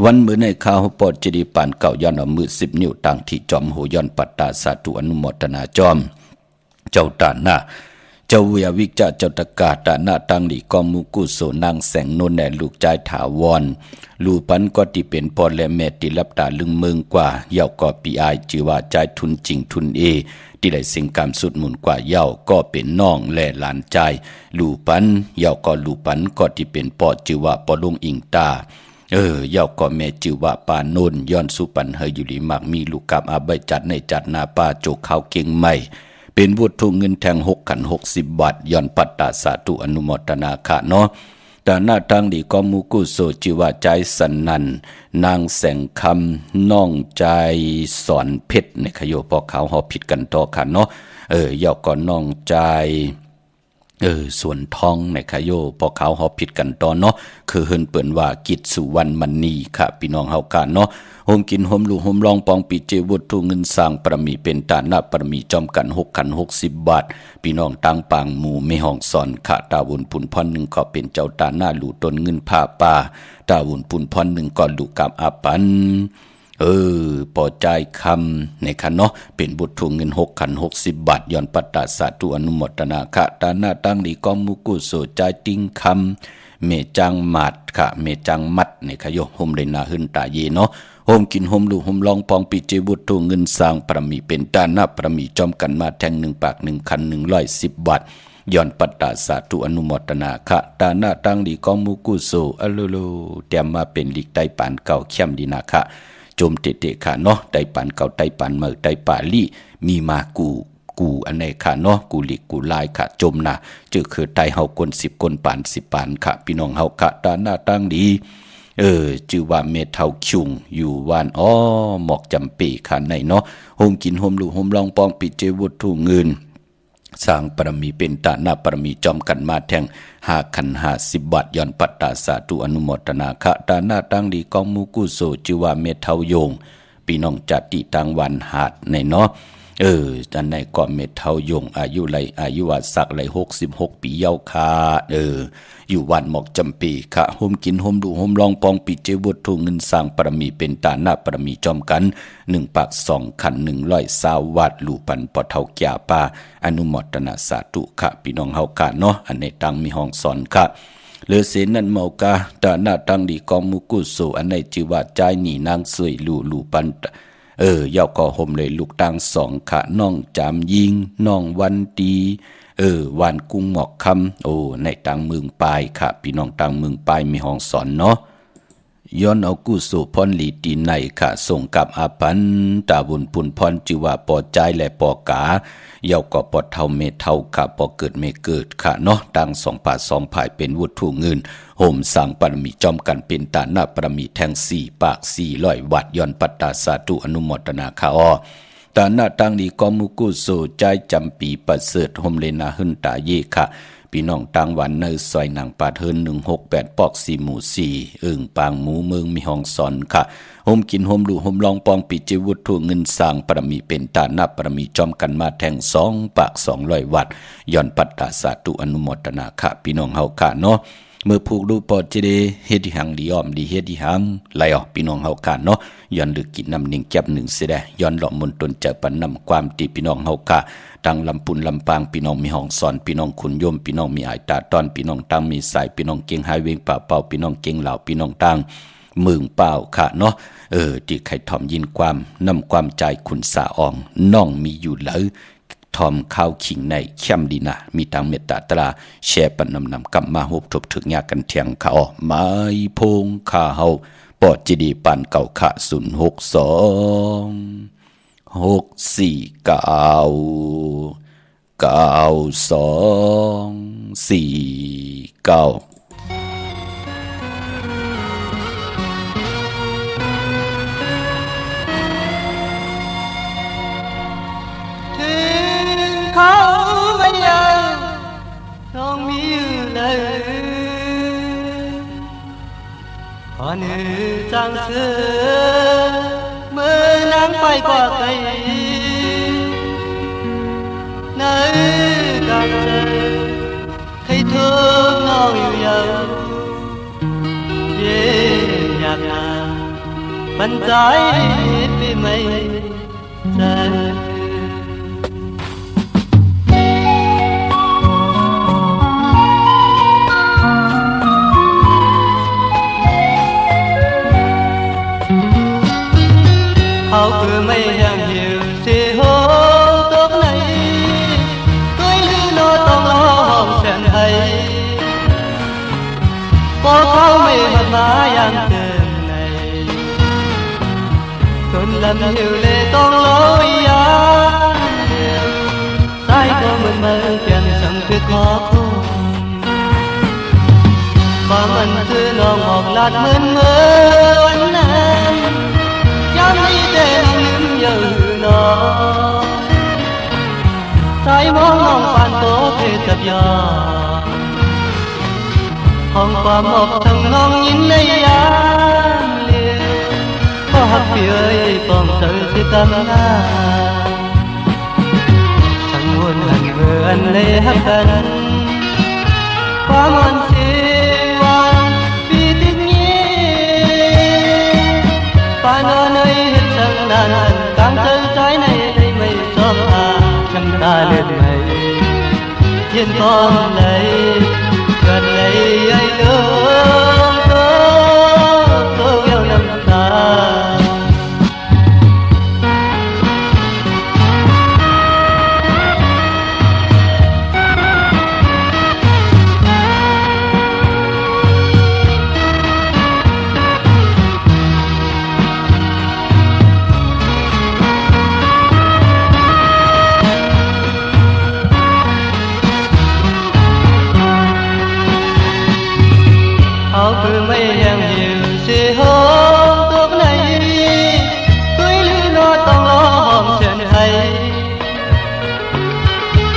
วันมื้อในข่าวปอดจิดีป่านเก่าย้อนเอามือ10 นิ้วต่างที่จอมโหย้อนปัตตาสาธุอนุโมทนาจอมเจ้าตาหน้าเจ้าเวียวิกเจ้าตะกาตาหน้าตังหลีกอมุกุโสนางแสงโนนแน่ลูกใจถาวรลูปันก็ที่เป็นพ่อและแม่ที่รับตาลึงเมืองกว่าเย่าก็ปีอายจือว่าใจทุนจริงทุนที่ได้สิ่งการสุดหมุนกว่าเย่าก็เป็นน้องและหลานใจลูปันเย่าก็ลูปันก็ที่เป็นพ่อจือว่าพ่อลุงอิงตาเย่าก็แม่จือว่าปาโนนย้อนสุปันเฮยอยู่หลีมักมีลูกกับอาใบจัดในจัดนาป้าโจกข้าวเก่งใหม่เป็นวุฒิเงินแทง6 ขัน 60 บาทย้อนปัตตาสาธุอนุโมทนาค่ะเนาะแต่หน้าทางดีก็มุกุโสจิว่าใจสันนันนางแสงคำน้องใจสอนเพชรในขยโยพอขาวหอผิดกันต่อค่ะเนาะเย่าก็น้องใจส่วนทองในขยโยพอขาวหอผิดกันต่อเนาะคือเฮินเปิ่นว่ากิจสุวรรณมณีค่ะพี่น้องเฮากันเนาะโฮมกินโฮมลูโฮมลองปองปีเจวุฒิเงินสร้างประมีเป็นตาหน้าประมีจอมกัน6 ขัน 60 บาทพี่น้องตั้งปางหมู่ไม่ห้องสอนขาตาวุนพุนพร1ก็เป็นเจ้าตาหน้าหลู่ตนเงินผ้าป่าตาวุนพุนพร1ก็หลู่กับอาปันปอใจคำในคันเนาะเป็นบุตรเงิน6 ขัน 60 บาทย้อนปัตตาสาธุอนุโมทนาค่ะตาหน้าตั้งดีกอมุกุโสใจติ้งคำเมจังมัดค่ะเมจังมัดในขยโฮมเลยนาหึนตาเยเนาะโฮมกินโฮมลูโฮมลองปองปีเจบุตรเงินสร้างประมีเป็นตาหน้าประมีจอมกันมาแทง1 ปาก 1 ขัน 110 บาท ย้อนปัตตาสาธุอนุโมทนาคะตาหน้าตั้งดีกองมุกุโสอะโลโลเตรียมมาเป็นลิกไตปานเก่าเข้มดีนะคะจมเตะๆค่ะเนาะไตปานเก่าไตปานเมื่อไตปาลีมีมากูอันไหนค่ะเนาะกูหลีกกูลายค่ะจมนะจือคือไตเฮาคน10คนปาน10ปานค่ะพี่น้องเฮาค่ะตาหน้าตั้งดีจือว่าเมทเฮาชุงอยู่วานหมอกจำปีค่ะในเนาะโฮมกินโฮมลูโฮมลองปองปิเจวุฒทุเงินสร้างปรมีเป็นตาหน้าปรมีจอมกันมาแทง50 บาทย้อนปัตตาสาธุอนุโมทนาคะตาหน้าตั้งดีกองมุกุโสจือว่าเมทเฮาโยงพี่น้องจัดติตังวันหาดในเนาะจันในก่อเม็ดเท่ายงอายุไรอายุวัดสักไร66 ปีเย้าคาอยู่วันหมอกจำปีค่ะโฮมกินโฮมดูโฮมลองปองปิเจวุฒทุเงินสร้างปรมีเป็นตาหน้าปรมีจอมกัน1 ปาก2 ขัน120 วัดลูปันปอเท่าแก่ป่าอนุโมทนาสาธุค่ะพี่น้องเฮาค่ะเนาะอันในตังมีห้องสอนค่ะเลือเสนันเมากาตาหน้าตั้งดีกองมุกุโสอันในจือว่าใจหนีนางสวยลูปันยาวก่อห่มเลยลูกตัง2ค่ะน้องจามยิงน้องวันดีวันกุ้งหมอกคำในตังเมืองปลายค่ะพี่น้องตังเมืองปลายมีห้องสอนเนาะย้อนเอากุศลพรลีตีในค่ะส่งกับอาปันตาบุญปุนพรจือว่าปอใจและปอกาเยาก็ปอเท่าเมเท่าค่ะปอเกิดไม่เกิดค่ะเนาะตัง2 ป่า 2 ภายเป็นวุฒุเงินโหมสร้างปรมีจอมกันเป็นตาหน้าปรมีแทง4 ปาก400 วัดย้อนปัตตาสาธุอนุโมทนาค่ะตาหน้าตั้งดีกอมุกุโสใจจำปีประเสริฐโฮมเลนาหึนตาเยค่ะพี่น้องตังวันเนอซอยหนังปาเทิน168 ปอก4 หมู่ 4ปางหมูเมืองมีห้องสอนค่ะโฮมกินโฮมลูโฮมลองปองปิจิวุฒุเงินสร้างปรมีเป็นตาหน้าปรมีจอมกันมาแทง2 ปาก200 วัดย้อนปัตตาสาธุอนุโมทนาค่ะพี่น้องเฮาค่ะเนาะเมื่อผูกรูปปอจิเดเฮ็ดหังดีอ้อมดีเฮ็ดหังไหลออกพี่น้องเฮาค่ะเนาะย้อนดึกกินน้ำหนึ่งแก็บ1เสดย้อนหล่อมนตนเจอปันนำความตีพี่น้องเฮาค่ะตังลำปุนลำปางพี่น้องมีห้องสอนพี่น้องขุนยมพี่น้องมีอายตาตอนพี่น้องตังมีสายพี่น้องเก่งหายเวงป่าเป่าพี่น้องเก่งเหล่าพี่น้องตังมึงเป่าค่ะเนาะที่ใครถ่อมยินความนำความใจคุณสาอองน้องมีอยู่เหลือทอมข้าวขิงในเข้มดีนะมีทางเมตตาตราแชร์ปันนำกำมาหบทบถึงยากันเทียงข้าไม้พงข้าเฮาปอดจีดีปันเก่าขะ062 649 9249เขาไม่ยังต้องมีอยู่เลยพอเนื้อจังเสือเมื่อนางไปกว่าไกลในการเจอให้เธอน้องอยู่ยาวเย่อยากนาปันใจไปไม่ใจเขาคือไม่ยังหิวสิโหตกไหนเคยลือโนต้องร้องเสียงไห้พอเขาไม่หันมายังเดินในคนลำหิวเลยต้องลอยยาสายก็เหมือนเมื่อเปลี่ยนสังคือขอคุณความมันคือน้องออกลาดเหมือนเมื่อวันนั้นยามนี้เต้นลืมอยู่นอสายมองน้องปานโตเพศกับยาห้องความอบทั้งน้องยินในยามเลี้ยก็หักเปียปองเธอที่กำนาทั้งวนอันเมื่ออันเลยหักกันความอ่อนเสียวันปีติดเงี้ยปานอนในเห็นช่างนั้นกางเธอใจในไม่ชอบตาช่างตาเลือดไหลเย็นตอนไหลเกิดไหลไอ้เลือดตัวเกี่ยวน้ำตา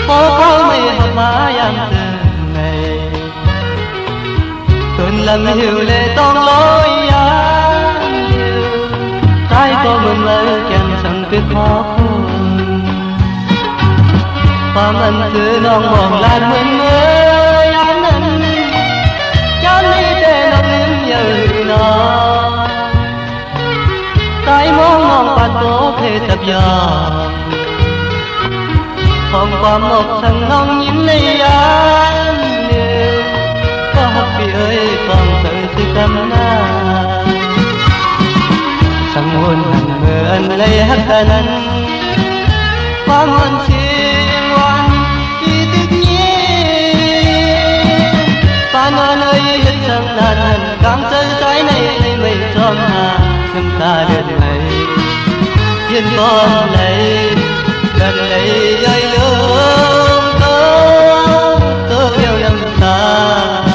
phố khó mây hợp má em từng ngày tuần lần hiểu lệ tông lối anh yêu trái có mừng lời kèm sẵn tuyết khó khôn và mình cứ non mòn lan mừng ơi anh chán đi tên nó nín nhờ nó trái món ngon bạn có thể tập dò hôm qua một thằng ngon nhìn lấy anh yêu có học vì ơi còn tự sự tâm na sang hôn hằng mơ anh lấy hát anh qua muôn xin ngoan vì tiếc nhiên và nơi hết sang đàn hẳn càng chơi trái này lấy mây tròn hà ngâm ta đơn này thiên con lấy gần đây dây lương tớ yêu em ta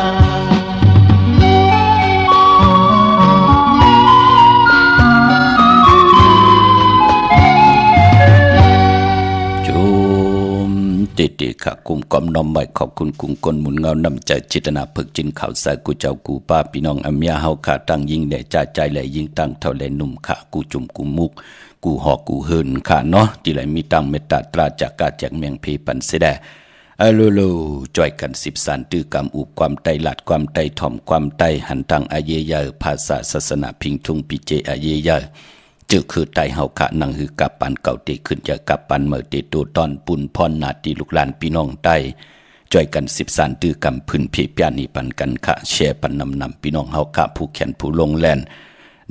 ติค่ะกุมกอมน้อมใหม่ขอบคุณกุงกลหมุนเงานำใจจิตนาพึกจินข่าวสายกูเจ้ากูป้าพี่น้องอเมียเฮาขาตั้งยิงแด่จ่าใจแหล่ยิงตั้งเท่าแหล่หนุ่มขากูจุ่มกูมุกกูหอกกูเฮินขาเนาะที่ไหลมีตั้งเมตตาตราจากกาจากเมียงเพปันเสดโลจ่อยกัน10สันตื้อกรรมอุบความไตหลัดความไตถ่อมความไตหันตังอาเยยภาษาศาสนาพิงทุงปิเจอาเยยจึกคือไตเฮาขะนังหือกับปันเก่าเตขึ้นจากกับปันเมื่อเตตูตอนปุ่นพรนาตีลูกหลานพี่น้องไตจ่อยกัน10สันตื้อกรรมพื้นเพปยานีปันกันขะแชร์ปันนำพี่น้องเฮาขะผู้แขนผู้ลงแลน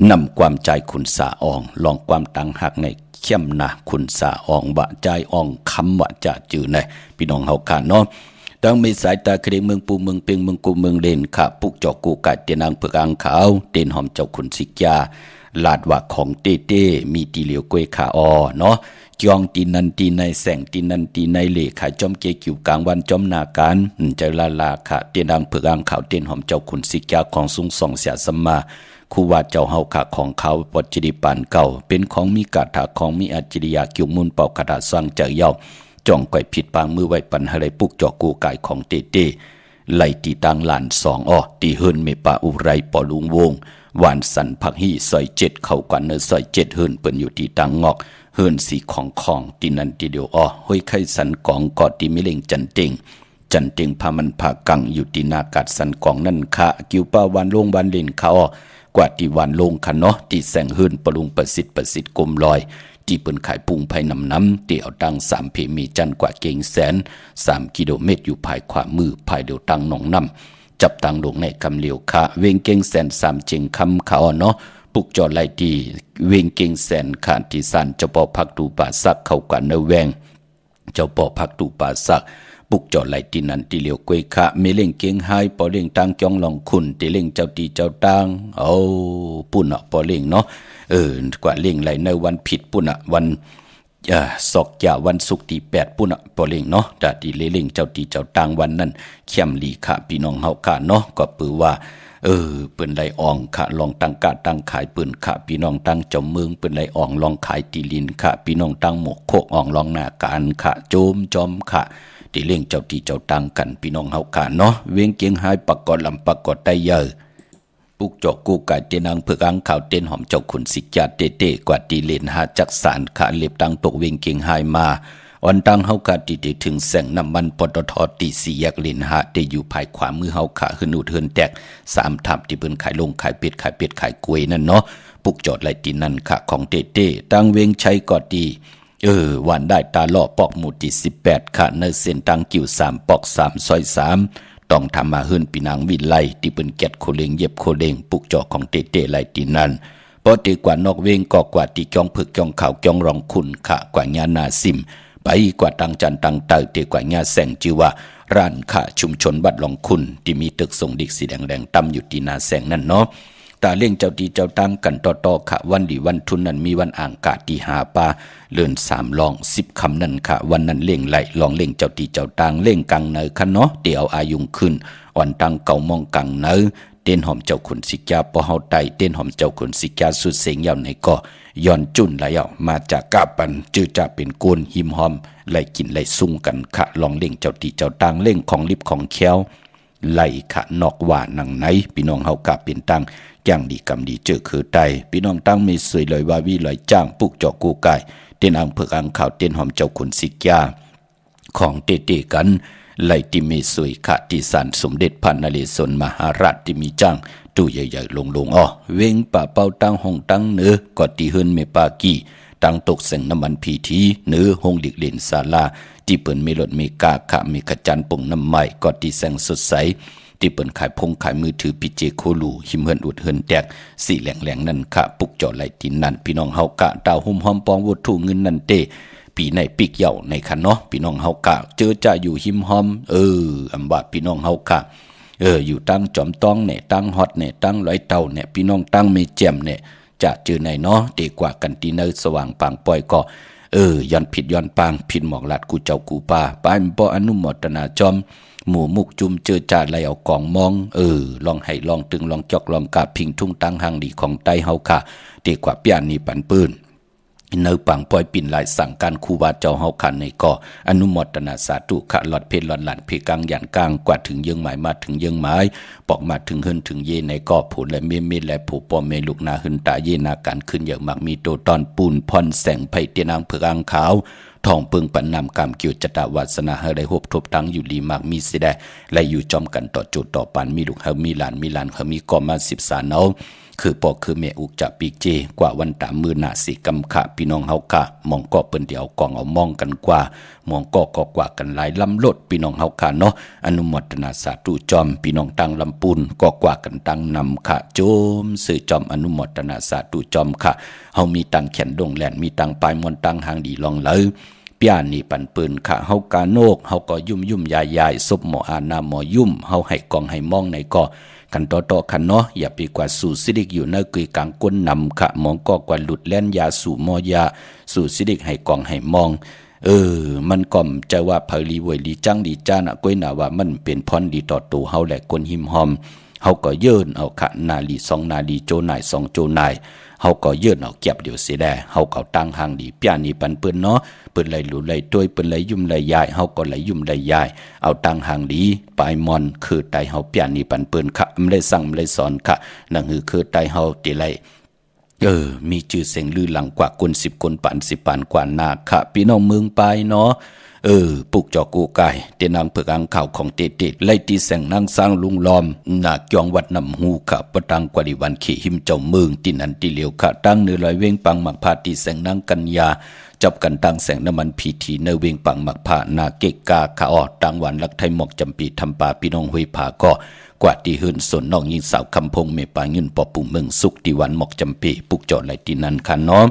นำความใจคุณสาอองลองความตังหักในเข้มนะคุณสาอองบะใจอองคำว่าจะจือในพี่น้องเฮาขาเนาะตั้งมีสายตาเครเมืองปูเมืองเปียงเมืองกูเมืองเลนขาปุกจอกกูกาเตียนางเผือกอังขาวเตียนหอมเจ้าคุณสิกยาลาดว่าของเต้เต้มีตีเหลียวกวยขาออเนาะจองตีนันตีในแสงตีนันตีในเหล่ขายจอมเกกิวกลางวันจอมนาการใจลาขาเตียนางเผือกอังขาวเตียนหอมเจ้าคุณสิกยาของสุงส่องเสียสมมาครูว่าเจ้าเฮาขาของเขาปัจจิปานเก่าเป็นของมีกาถาของมีอัจฉริยะกิวมุนเป่ากระดาษสร้างเจ้าเย่าจ้องก่อยผิดปางมือไว้ปันอะไรปุกจอกกูกายของเต้เต้ไล่ตีตังลาน2อ้อตีเฮินเมปาอุไรปอลุงวงวานสันผักฮีซอย7เข้ากันเนอซอย7เฮินเปิ้นอยู่ที่ตังงอกเฮินสีของตีนันตีเดียวอ้อห้อยไข่สันกองกอดตีมิเลงจันเต็งพามันผากังอยู่ที่นากาดสันกองนั่นค่ะกิวป้าวันลงวันเล่นเขากว่าที่วันลงคันเนาะที่แสงเฮินปรุงประสิทธิ์กลมลอยที่เปิ้นขายปุงภายน้ำที่เอาตัง3เพมีจันกว่าเก่งแสน3กิโลเมตรอยู่ภายขวามือภายเดียวตังหนองน้ำจับตังลงในคำเหลียวค่ะเวงเก่งแสน3เจงคำเขาเนาะปุกจอดไล่ดีเวงเก่งแสนขาดที่สันเจ้าปอพักตูป่าซักเข้ากันเนแวงเจ้าปอพักตูป่าซักปุกจอดไหลตีนันตีเหลียวกวยขะเมเล่งเก่งไฮปอเล่งตังจองลองคุณตีเล่งเจ้าตีเจ้าตังปุ่นปอเล่งเนาะกว่าเล่งไหลในวันผิดปุ่นวันศอกยาวันศุกร์ที่8ปุ่นปอเล่งเนาะแต่ตีเล่งเจ้าตีเจ้าตังวันนั้นเข้มลีขะพี่น้องเฮาขะเนาะก็ปือว่าเปิ้นไหลอ่องขะลองตั้งกะตั้งขายปืนขะพี่น้องตั้งเจ้าเมืองเปิ้นไหลอ่องลองขายตีลินขะพี่น้องตั้งหมกโคกอ่องลองหน้าการขะโจมจอมขะที่เลี้ยงเจ้าที่เจ้าตังกันพี่น้องเฮาขาเนาะเวียงเกียงหายปักกอดลำปักกอดได้เยอะปุกจอกกูกายเตนางเผือกอังข่าวเต้นหอมเจ้าขุนสิกยาเต้กว่าตีเลนหาจักสารขาเล็บตังตกเวียงเกียงหายมาอ่อนตังเฮาขาตีถึงแสงน้ำมันปตทตี4แยกเลนหาได้อยู่ภายขวามือเฮาขาขึ้นอุดเฮินแตก3ทับที่เปิ้นขายลงขายเป็ดขายกล้วยนั่นเนาะปุกจอดไหลตีนั่นขาของเต้ตังเวียงชัยก็ดีวันได้ตาล่อปอกหมู่ที่18ค่ะในเส้นตังกิ่ว3ปอก3ซอย3ต้องทำมาเฮิรนปีนางวินไลที่เป็นแกดโคเลงเย็บโคเลงปุกจอกของเต้ไหลตีนั้นพอตีกว่านอกเวงก็กว่าตีจองผึกจองข่าวจองรองคุณค่ะกว่าญานาซิมไปกว่าตังจันตังเตอเตกว่าญาแสงจือว่าร้านค่ะชุมชนวัดหลองคุณที่มีตึกส่งดิกสีแดงๆตั้มอยู่ที่นาแสงนั่นเนาะตาเลี้ยงเจ้าดีเจ้าตั้งกันต่อค่ะวันดีวันทุนนั้นมีวันอ่างกาตีหาปลาเลื่อน3ลอง10คำนั่นค่ะวันนั้นเลี้ยงไหลลองเลี้ยงเจ้าดีเจ้าตั้งเลี้ยงกังเนอค่ะเนาะเดี๋ยวอายุงขึ้นอ่อนตังเก่ามองกังเนอ เต้นหอมเจ้าขุนสิกาปอเฮาไตเต้นหอมเจ้าขุนสิกาสุดเสียงยาวไหนก็ย้อนจุนไหลเอามาจากกาปันจื้อจะเป็นโกนหิมหอมไหลกินไหลซุ่งกันขะลองเล่งเจ้าตีเจ้าตางเล่งของลิบของแควไหลขะนอกว่าหนังไหนพี่น้องเฮากะเป็นตังอย่างดีกำดีเจอคือไตพี่น้องตั้งมีสวยลอยว่าวิลอยจ้างปุกจอกกูกายเต้นอังเผือกอังข่าวเต้นหอมเจ้าขุนสิกาของเตๆกันไหลที่มีสวยขะที่สารสมเด็จพระนเรศวรมหาราชที่มีจ้างตู้ใหญ่ๆลงอ้อเว้งป่าเป้าตั้งห้องตั้งเนื้อก็ตีเฮินเมปากีตั้งตกแสงน้ำมันพีทีเนื้อห้องดิกเล่นศาลาที่เปิ่นมีรถมีกาขะมีขจันปุ่งน้ำใหม่ก็ตีแสงสดใสที่เปิ่นขายพงขายมือถือปิเจโคลูหิมเฮินอุดเฮินแตกสีแหลงนั่นขะปุกจ่อไหลตินนั่นพี่น้องเฮากะดาวหุ่มหอมปองวัตถุเงินนั่นเตปีในปีกเหย่าในคันเนาะพี่น้องเฮากะเจอจะอยู่หิมหอมอำว่าพี่น้องเฮากะอยู่ตั้งจอมต้องเนี่ยตั้งฮอตเนี่ยตั้งร้อยเต่าเนี่ยพี่น้องตั้งเมแจมเนี่ยจะเจอในเนาะดีกว่ากันตีเนอสว่างปางปล่อยก็ย้อนผิดย้อนปางผิดหมอกลัดกูเจ้ากูป่าปานบ่อนุโมทนาจอมหมู่มุกจุมเจอจ่าไหลเอากองมองลองให้ลองตึงลองจอกลองกาพิงทุ่งตั้งหางดีของไตเฮาค่ะดีกว่าเปียนี่ปันปืนเนื้อปังปล่อยปิ่นหลายสั่งการคูบาเจ้าเฮาคันในก่ออนุโมทนาสาธุขะหลอดเพชรหลอดหลานเพกังยันกลางกว่าถึงเยื้องหมายมาถึงเยื้องหมายปอกมาถึงเฮินถึงเยในก่อผูและเมและผูปอเมลูกนาหึนตาเยนาการขึ้นอย่างมากมีโตตอนปูนพรแสงไผ่เตียนางเผือกอังขาวทองปึงปันนำกรรมเกี่ยวจตวาสนาเฮได้หบทบทั้งอยู่ลีมากมีสิได้และอยู่จอมกันต่อจุดต่อปันมีลูกเฮามีหลานเฮามีก่อมา13เอาคือปอกคือแม่อุกจะปีเจกว่าวันตามมือหนาสิกำขะพี่น้องเฮากะมองก็เปิ้นเดียวกองเอามองกันกว่ามองก็กว่ากันหลายลำลดพี่น้องเฮากะเนาะอนุโมทนาสาธุจอมพี่น้องตั้งลำปูนก็กว่ากันตั้งนำขะโจมสื่อจอมอนุโมทนาสาธุจอมขะเฮามีตังแขนดงแหลนมีตังปลายมวนตังหางดีลองเลยปียนี่ปันปืนขะเฮากาโนกเฮาก็ยุ่มยายซบหมออานาหมอยุ่มเฮาให้กองให้มองในก็กันต่อคันเนาะอย่าไปกว่าสู่สิริกอยู่ในกุยกลางก้นนำขะมองก็กว่าหลุดแล่นยาสู่มอยาสู่สิริกให้กองให้มองมันก่อมใจว่าเผลีเวยลีจังดีจ้านะก้อยน่ะว่ามันเป็นพรดีต่อตัวเฮาและคนหิมหอมเฮาก็เยินเอาขะนาลี2นาลีโจนาย2โจนายเฮาก็เยินเอาเก็บเดี๋ยวเสียแดเฮาก็ตั้งหางดีปียนี่ปันเปิ้นเนาะเปิ้นไหลหลุไหลต้วยเปิ้นไหลยุ่มไหลยายเฮาก็ไหลยุ่มไหลยายเอาตั้งหางดีปลายมอนคือไตเฮาปียนี่ปันเปิ้นค่ะไม่ได้สั่งไม่ได้สอนค่ะนั่นคือไตเฮาติไหลมีชื่อเสียงลือหลังกว่าคน10คนปาน10ปานกว่านาค่ะพี่น้องเมืองปลายเนาะปุกจอกูกายเตนางเผือกอังข่าวของเตไล่ตีแสงนางสร้างลุงล้อมหนักยองวัดนำหูขะประตังกว่าดิวันขี่หิมเจ้าเมืองตินันติเหลียวขะตั้งเนื้อลอยเว้งปังหมักพาตีแสงนางกัญญาจับกันตั้งแสงน้ำมันพีทีเนื้อเว้งปังหมักพานาเกกาขะออดตั้งวันลักไทยหมอกจำปีทำป่าพี่น้องห้วยผาก็กว่าที่หืนสนน้องยิงสาวคำพงเมปาเงินปอปุ่มเมืองสุกตีวันหมอกจำปีปุกจอไหลตีนันคันเนาะ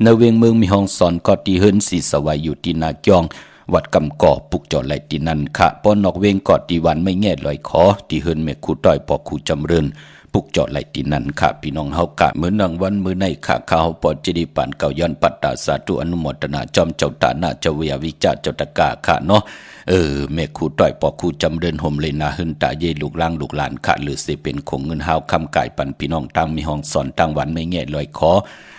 เนื้อเว้งเมืองมีห้องสอนก็ตีหืนสีสวายอยู่ตีนากยองวัดกำก่อปุกจอไหลตีนันขะป้อนนอกเวงกอดตีวันไม่แง่ลอยขอตีเฮินเมคูต้อยปอคูจำเริญปุกจอไหลตีนันขะพี่น้องเฮากะเหมือนนางวันมือในขะข้าวปอดจดีปันเก่าย้อนปัตตาสาธุอนุโมทนาจอมเจ้าตาหน้าเจ้าเวียวิจาเจ้าตะกาขะเนาะเมคูต้อยปอคูจำเริญห่มเลยนาหึนตาเยลูกล่างลูกหลานขะหรือสิเป็นคงเงินหาวคำกายปันพี่น้องตั้งมีห้องสอนตั้งวันไม่แง่ลอยขอ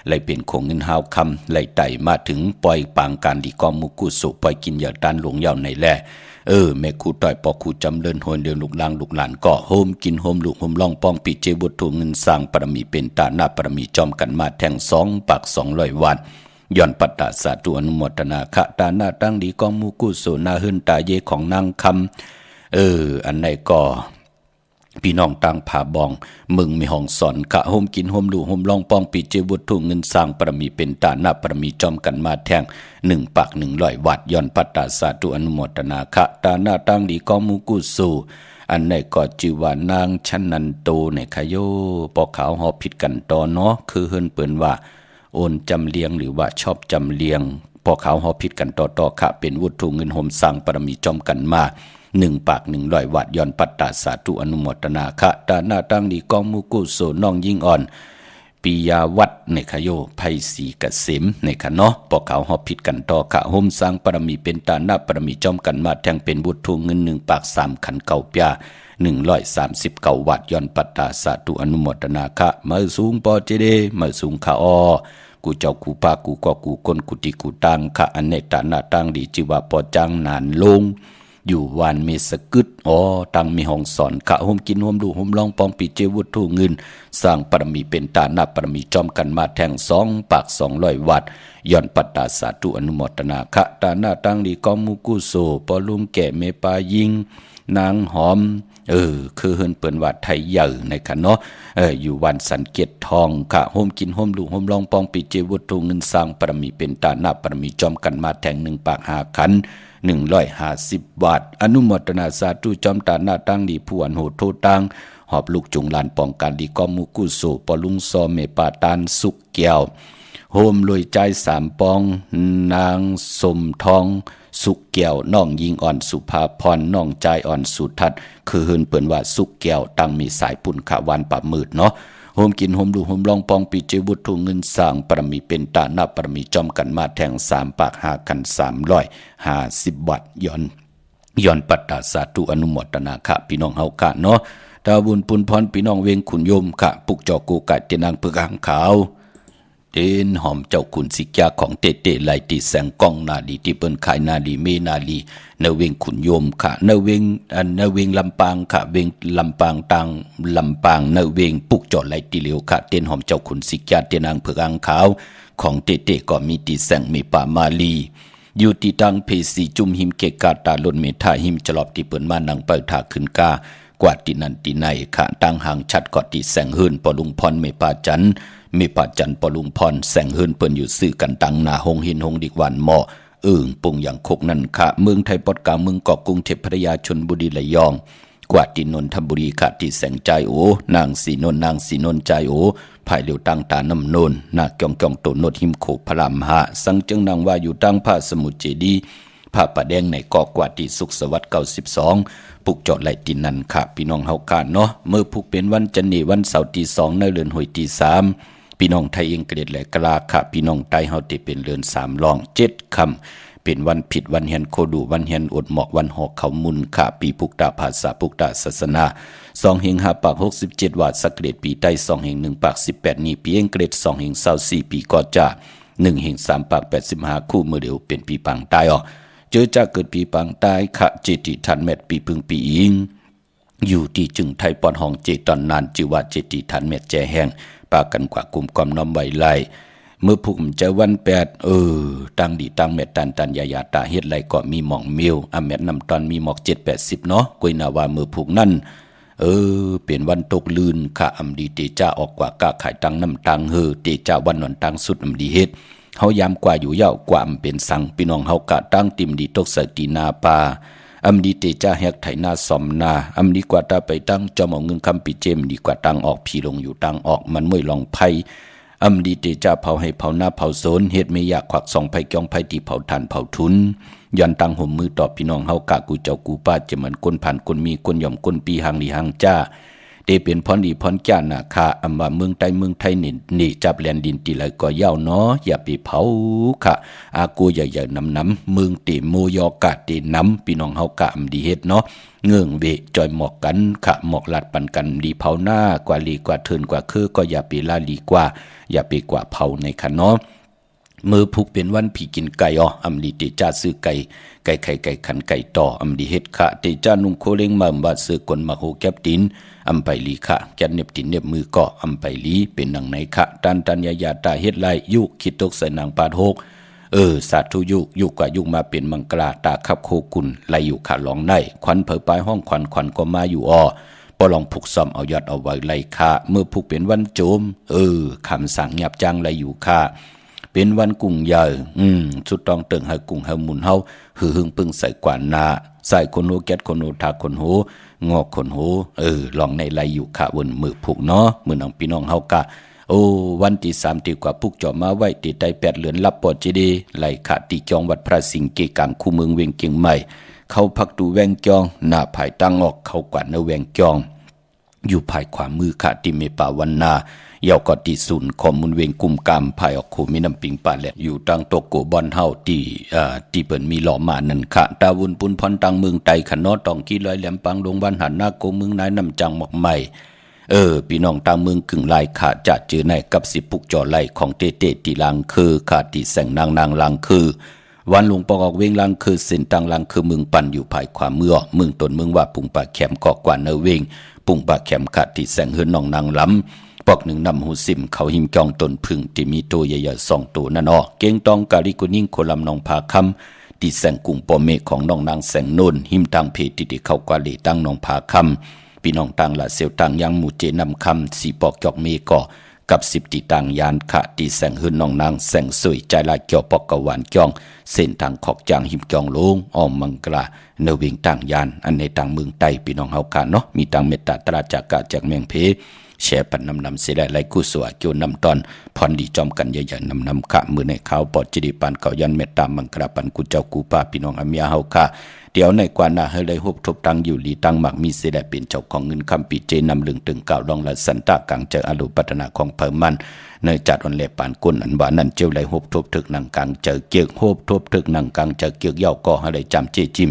ไหลเป็นคงเงินหาวคำไหลไต่มาถึงปล่อยปางการดีกอมุกุสุปล่อยกินยาด้านหลวงยาวในแลแม่ครูต่อยปอครูจำเริญโหนเดินลูกลางลูกหลานก็โฮมกินโฮมลูกโฮมล่องป้องปีเจบุตรถูเงินสร้างปรมีเป็นตาหน้าปรมีจอมกันมาแทง2 ปาก 200 วันย้อนปัตตาสาธุอนุโมทนาขะตาหน้าตั้งดีกองมุกุสุนาหึนตาเยของนางคำอันไหนก็พี่น้องต่างผาบองมึงมีห้องสอนกะโฮมกินโฮมลูกโฮมล่องป้องปีเจบุตรถูเงินสร้างปรมีเป็นตาหน้าปรมีจอมกันมาแทง1 ปาก 100 วัดย้อนปัตตาสาธุอนุโมทนาขะตาหน้าตั้งดีกองมุกุสุอันไหนก็จิวานางชันนันโตในขโยปอขาวหอผิดกันต่อเนาะคือเฮินเปิ้นว่าโอนจำเลียงหรือว่าชอบจำเลียงพอเขาหอผิดกันต่อค่ะเป็นวุฒิเงินโฮมสร้างปรมีจอมกันมา1 ปาก 100 วัดย้อนปัตตาสาธุอนุโมทนาค่ะตาหน้าตั้งดีกองมุกุโสน้องยิ่งอ่อนปิยาวัดในขโยไพศรีเกษมในขะเนาะพอเขาหอผิดกันต่อค่ะโฮมสร้างปรมีเป็นตาหน้าปรมีจอมกันมาแทงเป็นวุฒิเงิน1 ปาก 3 ขันเก่าปยา 139 วัตต์ย้อนปัตตาสาธุอนุโมทนาคะมาสูงปอเจเดมาสูงขาออกูเจ้ากูปากูก็กูคนกูติกูตังคะอันเนตานาตังดีจิว่าปอจังนานลงอยู่วันเมสกึดตังมีห้องสอนขะโฮมกินโฮมดูโฮมลองปองปีเจวุฒูเงินสร้างปรมีเป็นตาหน้าปรมีจอมกันมาแทง2 ปาก 200 วัตต์ย้อนปัตตาสาธุอนุโมทนาคะตาหน้าตังดีกองมูกุโซปอลุงแก่เมปายิงนางหอมคือเฮินเปิ้นว่าไทยใหญ่ในค่ะเนาะอยู่วันสันเกตทองค่ะโฮมกินโฮมดูโฮมลองปองปีเจวุฒูเงินสร้างปรมีเป็นตาหน้าปรมีจอมกันมาแทง1 ปาก 5 ขัน150 บาทอนุโมทนาสาธุจอมตาหน้าตั้งดีผู้อันโหดโทตังหอบลูกจุงลานป้องกันดีกอมูกุโสปอลุงซอเมปาตานสุกแก้วโฮมลอยใจ3 ปองนางสมทองสุกแก้วน้องยิงอ่อนสุภาพรน้องใจอ่อนสุทัศน์คือเฮินเปิ้นว่าสุกแก้วตั้งมีสายปุ่นขะวันปะมืดเนาะโฮมกินโฮมดูโฮมลองปองปีเจวุฒูเงินสร้างปรมีเป็นตาหน้าปรมีจอมกันมาแทง3 ปาก 5 กัน350 วัตต์ย้อนปัตตาสาธุอนุโมทนาค่ะพี่น้องเฮากะเนาะดาวบุญปุณพรพี่น้องเวงขุนโยมค่ะปุกจอกูกะเตนางปึกหางขาวเดินหอมเจ้าคุณสิกยาของเตเตไหลติแสงกองนาดีที่เปิ้นขายนาดีเมนาลีเนเวงขุนโยมค่ะเนเวงลำปางค่ะเวงลำปางตังลำปางเนเวงปุกจอไหลติเหลียวค่ะเต้นหอมเจ้าคุณสิกยาเตนางปึกหางขาวของเตเตก็มีติแสงมีป่ามาลีอยู่ที่ตังเพสีจุมหิมเกกาตาลนเมธาหิมจลอบที่เปิ้นมานังเปิดถาขึ้นกากวาดที่นั่นที่ไหนค่ะตั้งห่างชัดกอดที่แสงเฮินปอลุงพรเมปาจันปอลุงพรแสงเฮินเปิ้นอยู่ซื้อกันตังหน้าหงหินหงดิกวันหม้อปุงอย่างคกนั่นค่ะเมืองไทยปอดกาเมืองเกาะกรุงเทพพัทยาชลบุรีระยองกวาดที่นนทบุรีค่ะที่แสงใจโอนางสีนนใจโอภายเหลียวตั้งตาน้ำโนนนาเกียงโตโนดหิมโขพระรามหาสังจึงนางว่าอยู่ตั้งพระสมุทรเจดีย์พระประแดงในเกาะกวาดที่สุขสวัสดิ์92ปุกจอดไหลตินันค่ะพี่น้องเฮากาเนาะเมื่อพุกเป็นวันจันทร์วันเสาร์ที่2ในเดือนหอยที่3พี่น้องไทยเองเกรดและกลาค่ะพี่น้องใต้เฮาที่เป็นเดือน3รอง7ค่ำเป็นวันผิดวันเฮียนโคดูวันเฮียนอดหมอกวันหอกเขามุนค่ะปีพุกตาภาษาพุกตาศาสนา2เฮง5 ปาก 67 วัตสักเกรดปีใต้2เฮง1 ปาก 18นี้ปีเองเกรด2เฮง24ปีก็จะ1เฮง3 ปาก 85คู่มือเดียวเป็นปีปังใต้เจอจากเกิดปีปังใต้ค่ะเจติทันเม็ดปีพึงปีอิงอยู่ที่จึงไทยปอนห้องเจตอนนานจิว่าเจติทันเม็ดแจแห้งปากันกว่ากลุ่มความน้อมไว้ไล่เมื่อพุ่มจะวัน8ตั้งดีตั้งเม็ดตันยายาตาเฮ็ดไรก็มีหม่องมิวเม็ดน้ำตอนมีหมอก7-80เนาะกุยนาว่าเมื่อพุ่มนั่นเป็นวันตกลื่นค่ะอำดีเตจ้าออกกว่ากะขายตังน้ำตังเตจ้าวันนอนตังสุดอำดีเฮ็ดเฮายามกว่าอยู่ยาวกว่าอำเป็นสังพี่น้องเฮากะตั้งติมดีตกใส่ตีนาปาอำดีเตจ้าแฮกไถนาสอมนาอำดีกว่าตาไปตั้งจอมเอาเงินคำปีเจมดีกว่าตั้งออกพี่ลงอยู่ตั้งออกมันม่วยลองไผอำดีเตจ้าเผาให้เผาหน้าเผาโซนเฮ็ดไม่อยากควักส่องไผกองไผที่เผาทานเผาทุนย้อนตั้งห่มมือตอบพี่น้องเฮากะกูเจ้ากูป้าจะเหมือนคนผ่านคนมีคนย่อมคนปีหางดีหางจ้าเตเป็นพรดีพรจ้านาคาอำว่าเมืองไทยนี่จับแลนดินตีไหลก็ยาวเนาะอย่าไปเผาค่ะอากูใหญ่ๆน้ำเมืองเตโมยอกะเตน้ำพี่น้องเฮากะอำดีเฮ็ดเนาะเงื่องเวจอยหมอกกันค่ะหมอกลัดปันกันดีเผาหน้ากว่าลีกว่าเทินกว่าคือก็อย่าไปลาลีกว่าอย่าไปกว่าเผาในค่ะเนาะมือผูกเป็นวันผีกินไก่อำดีเตจ้าซื้อไก่ไข่ขันไก่ต่ออำดีเฮ็ดค่ะเตจ้านุ่งโคเล้งมาบาซื้อกลมาโหแก็บตินอำไปลีค่ะแกนเน็บตินเน็บมือก็อำไปลีเป็นหนังไหนค่ะตันยาตาเฮ็ดไล่ยุกคิดตกใส่นางปาด6สาธุยุกกว่ายุกมาเป็นมังกราตาคับโคกุลไล่อยู่ค่ะลองได้ควันเผยปลายห้องควันก็มาอยู่ปลองผูกซ่อมเอายอดเอาไว้ไล่ค่ะเมื่อผูกเป็นวันโจมคำสั่งยับจังไล่อยู่ค่ะเป็นวันกุ้งใหญ่สุดต้องเติงให้กุ้งให้หมุนเฮาหึงปึงใส่กว่านาใส่คนโหแก๊สคนโหทาคนโหงอกคนโหลองในไลอยู่ค่ะวนมือผูกเนาะมือน้องพี่น้องเฮากะวันที่3ที่กว่าปุกจอมาไว้ติดใต้8เหลือนรับปอดเจดีไหลขาติจองวัดพระสิงห์เกกังคู่เมืองเวียงเกียงใหม่เข้าพักดูแวงจองหน้าภายตั้งออกเข้ากว่าเนแวงจอง อยู่ภายขวามือค่ะที่เมปาวันนาเยาวกอติศูนย์ข้อมูลเวงกุมกามภายออกคูมีน้ำปิงปาแหละอยู่ตังโตโกบอนเฮาที่เปิ้นมีหล่อมานั่นค่ะตาวุนปุนพรตังเมืองไตขะนอตองกี้ลอยแหลมปังดงวันหันหน้าโกเมืองนายนำจังหมอกใหม่พี่น้องตามเมืองกึ่งลายขาจะเจอในกับสิปุกจอไล่ของเตเตตีลังคือขาตีแสงนางลังคือวันหลวงปอกเวงลังคือเส้นตังลังคือเมืองปันอยู่ภายขวาเมืองตนเมืองว่าปุ่งปากแขมกอกกว่าเนเวงปุ่งปากแขมขาตีแสงเฮือนน้องนางล้ำปอกหนึ่งนำหูซิมเขาหิมจองตนพึ่งที่มีตัวใหญ่ๆ2 ตัวนั่นเก่งตองกาลิกุนิ่งโคลำนองพาคำตีแสงกุ่งปอเมของน้องนางแสงโนนหิมตังเพติที่เข้ากว่าเลตั้งน้องพาคำพี่น้องต่างละเสียวต่างยังหมู่เจนำคำสีปอกจอกเมก่อกับ10ตีต่างยานขะตีแสงหืนน้องนางแสงสวยใจลายเกี่ยวปอกกะหวานจ้องเส้นทางขอกจางหิมจองลงอ้อมมังกลาเนวิงต่างยานอันในต่างเมืองไต้พี่น้องเฮาค่ะเนาะมีต่างเมตตาตราจากกะจากเมืองเพแชร์ปันนำเสียได้ไล่กู้สวเกี่ยวนำตอนพรดีจอมกันใหญ่ๆนำขะมือในข้าวปอดจิดีปันเก่ายันเมตตามังกราปันกุเจ้ากูป้าพี่น้องอาเมียเฮาค่ะเดี๋ยวในกว่านาเฮเลยฮบทบตังอยู่ลีตังหมักมีเสียได้เป็นเจ้าของเงินคำปีเจนำลึงตึงเก่าลองละสันตะกังเจออารมณ์พัฒนาของเพิ่มมันในจัดวันเล่ปานกุนอันว่านั่นเจ้าไหลฮบทบถึกนังกังเจอเกียกฮบทบถึกนังกังเจอเกียกเย่าก็เฮเลยจำเจจิม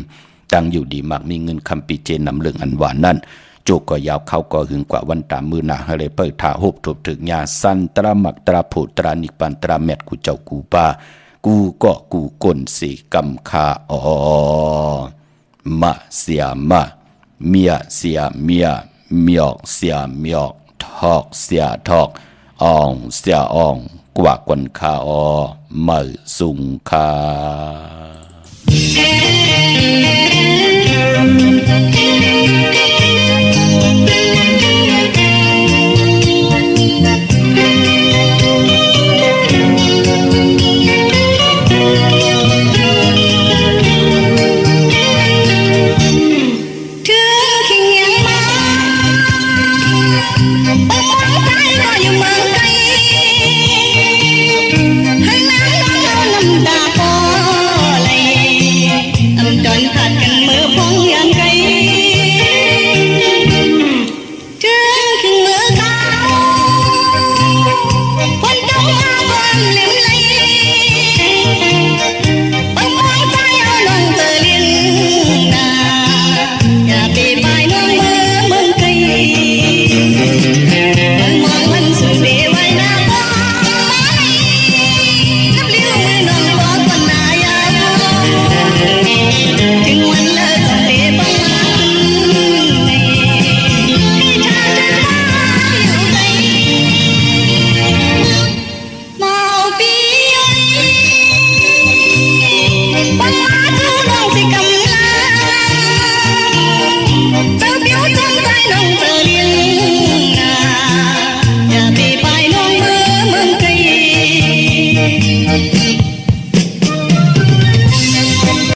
ตังอยู่ดีหมักมีเงินคำปีเจนำลึงอันว่านั่นโจกก็ยาวเข้าก็หึงกว่าวันตามมือหนาให้เลยเปิดถาหบทบถึกยาสันตราหมักตราผูตรานิปันตราเม็ดกูเจ้ากูป้ากูก็กูกลสีกำคามาเสียมาเมียเสียเมียเมียกเสียเมียกทอกเสียทอกอ่องเสียอ่องกว่ากวนคามาสุงคาถึง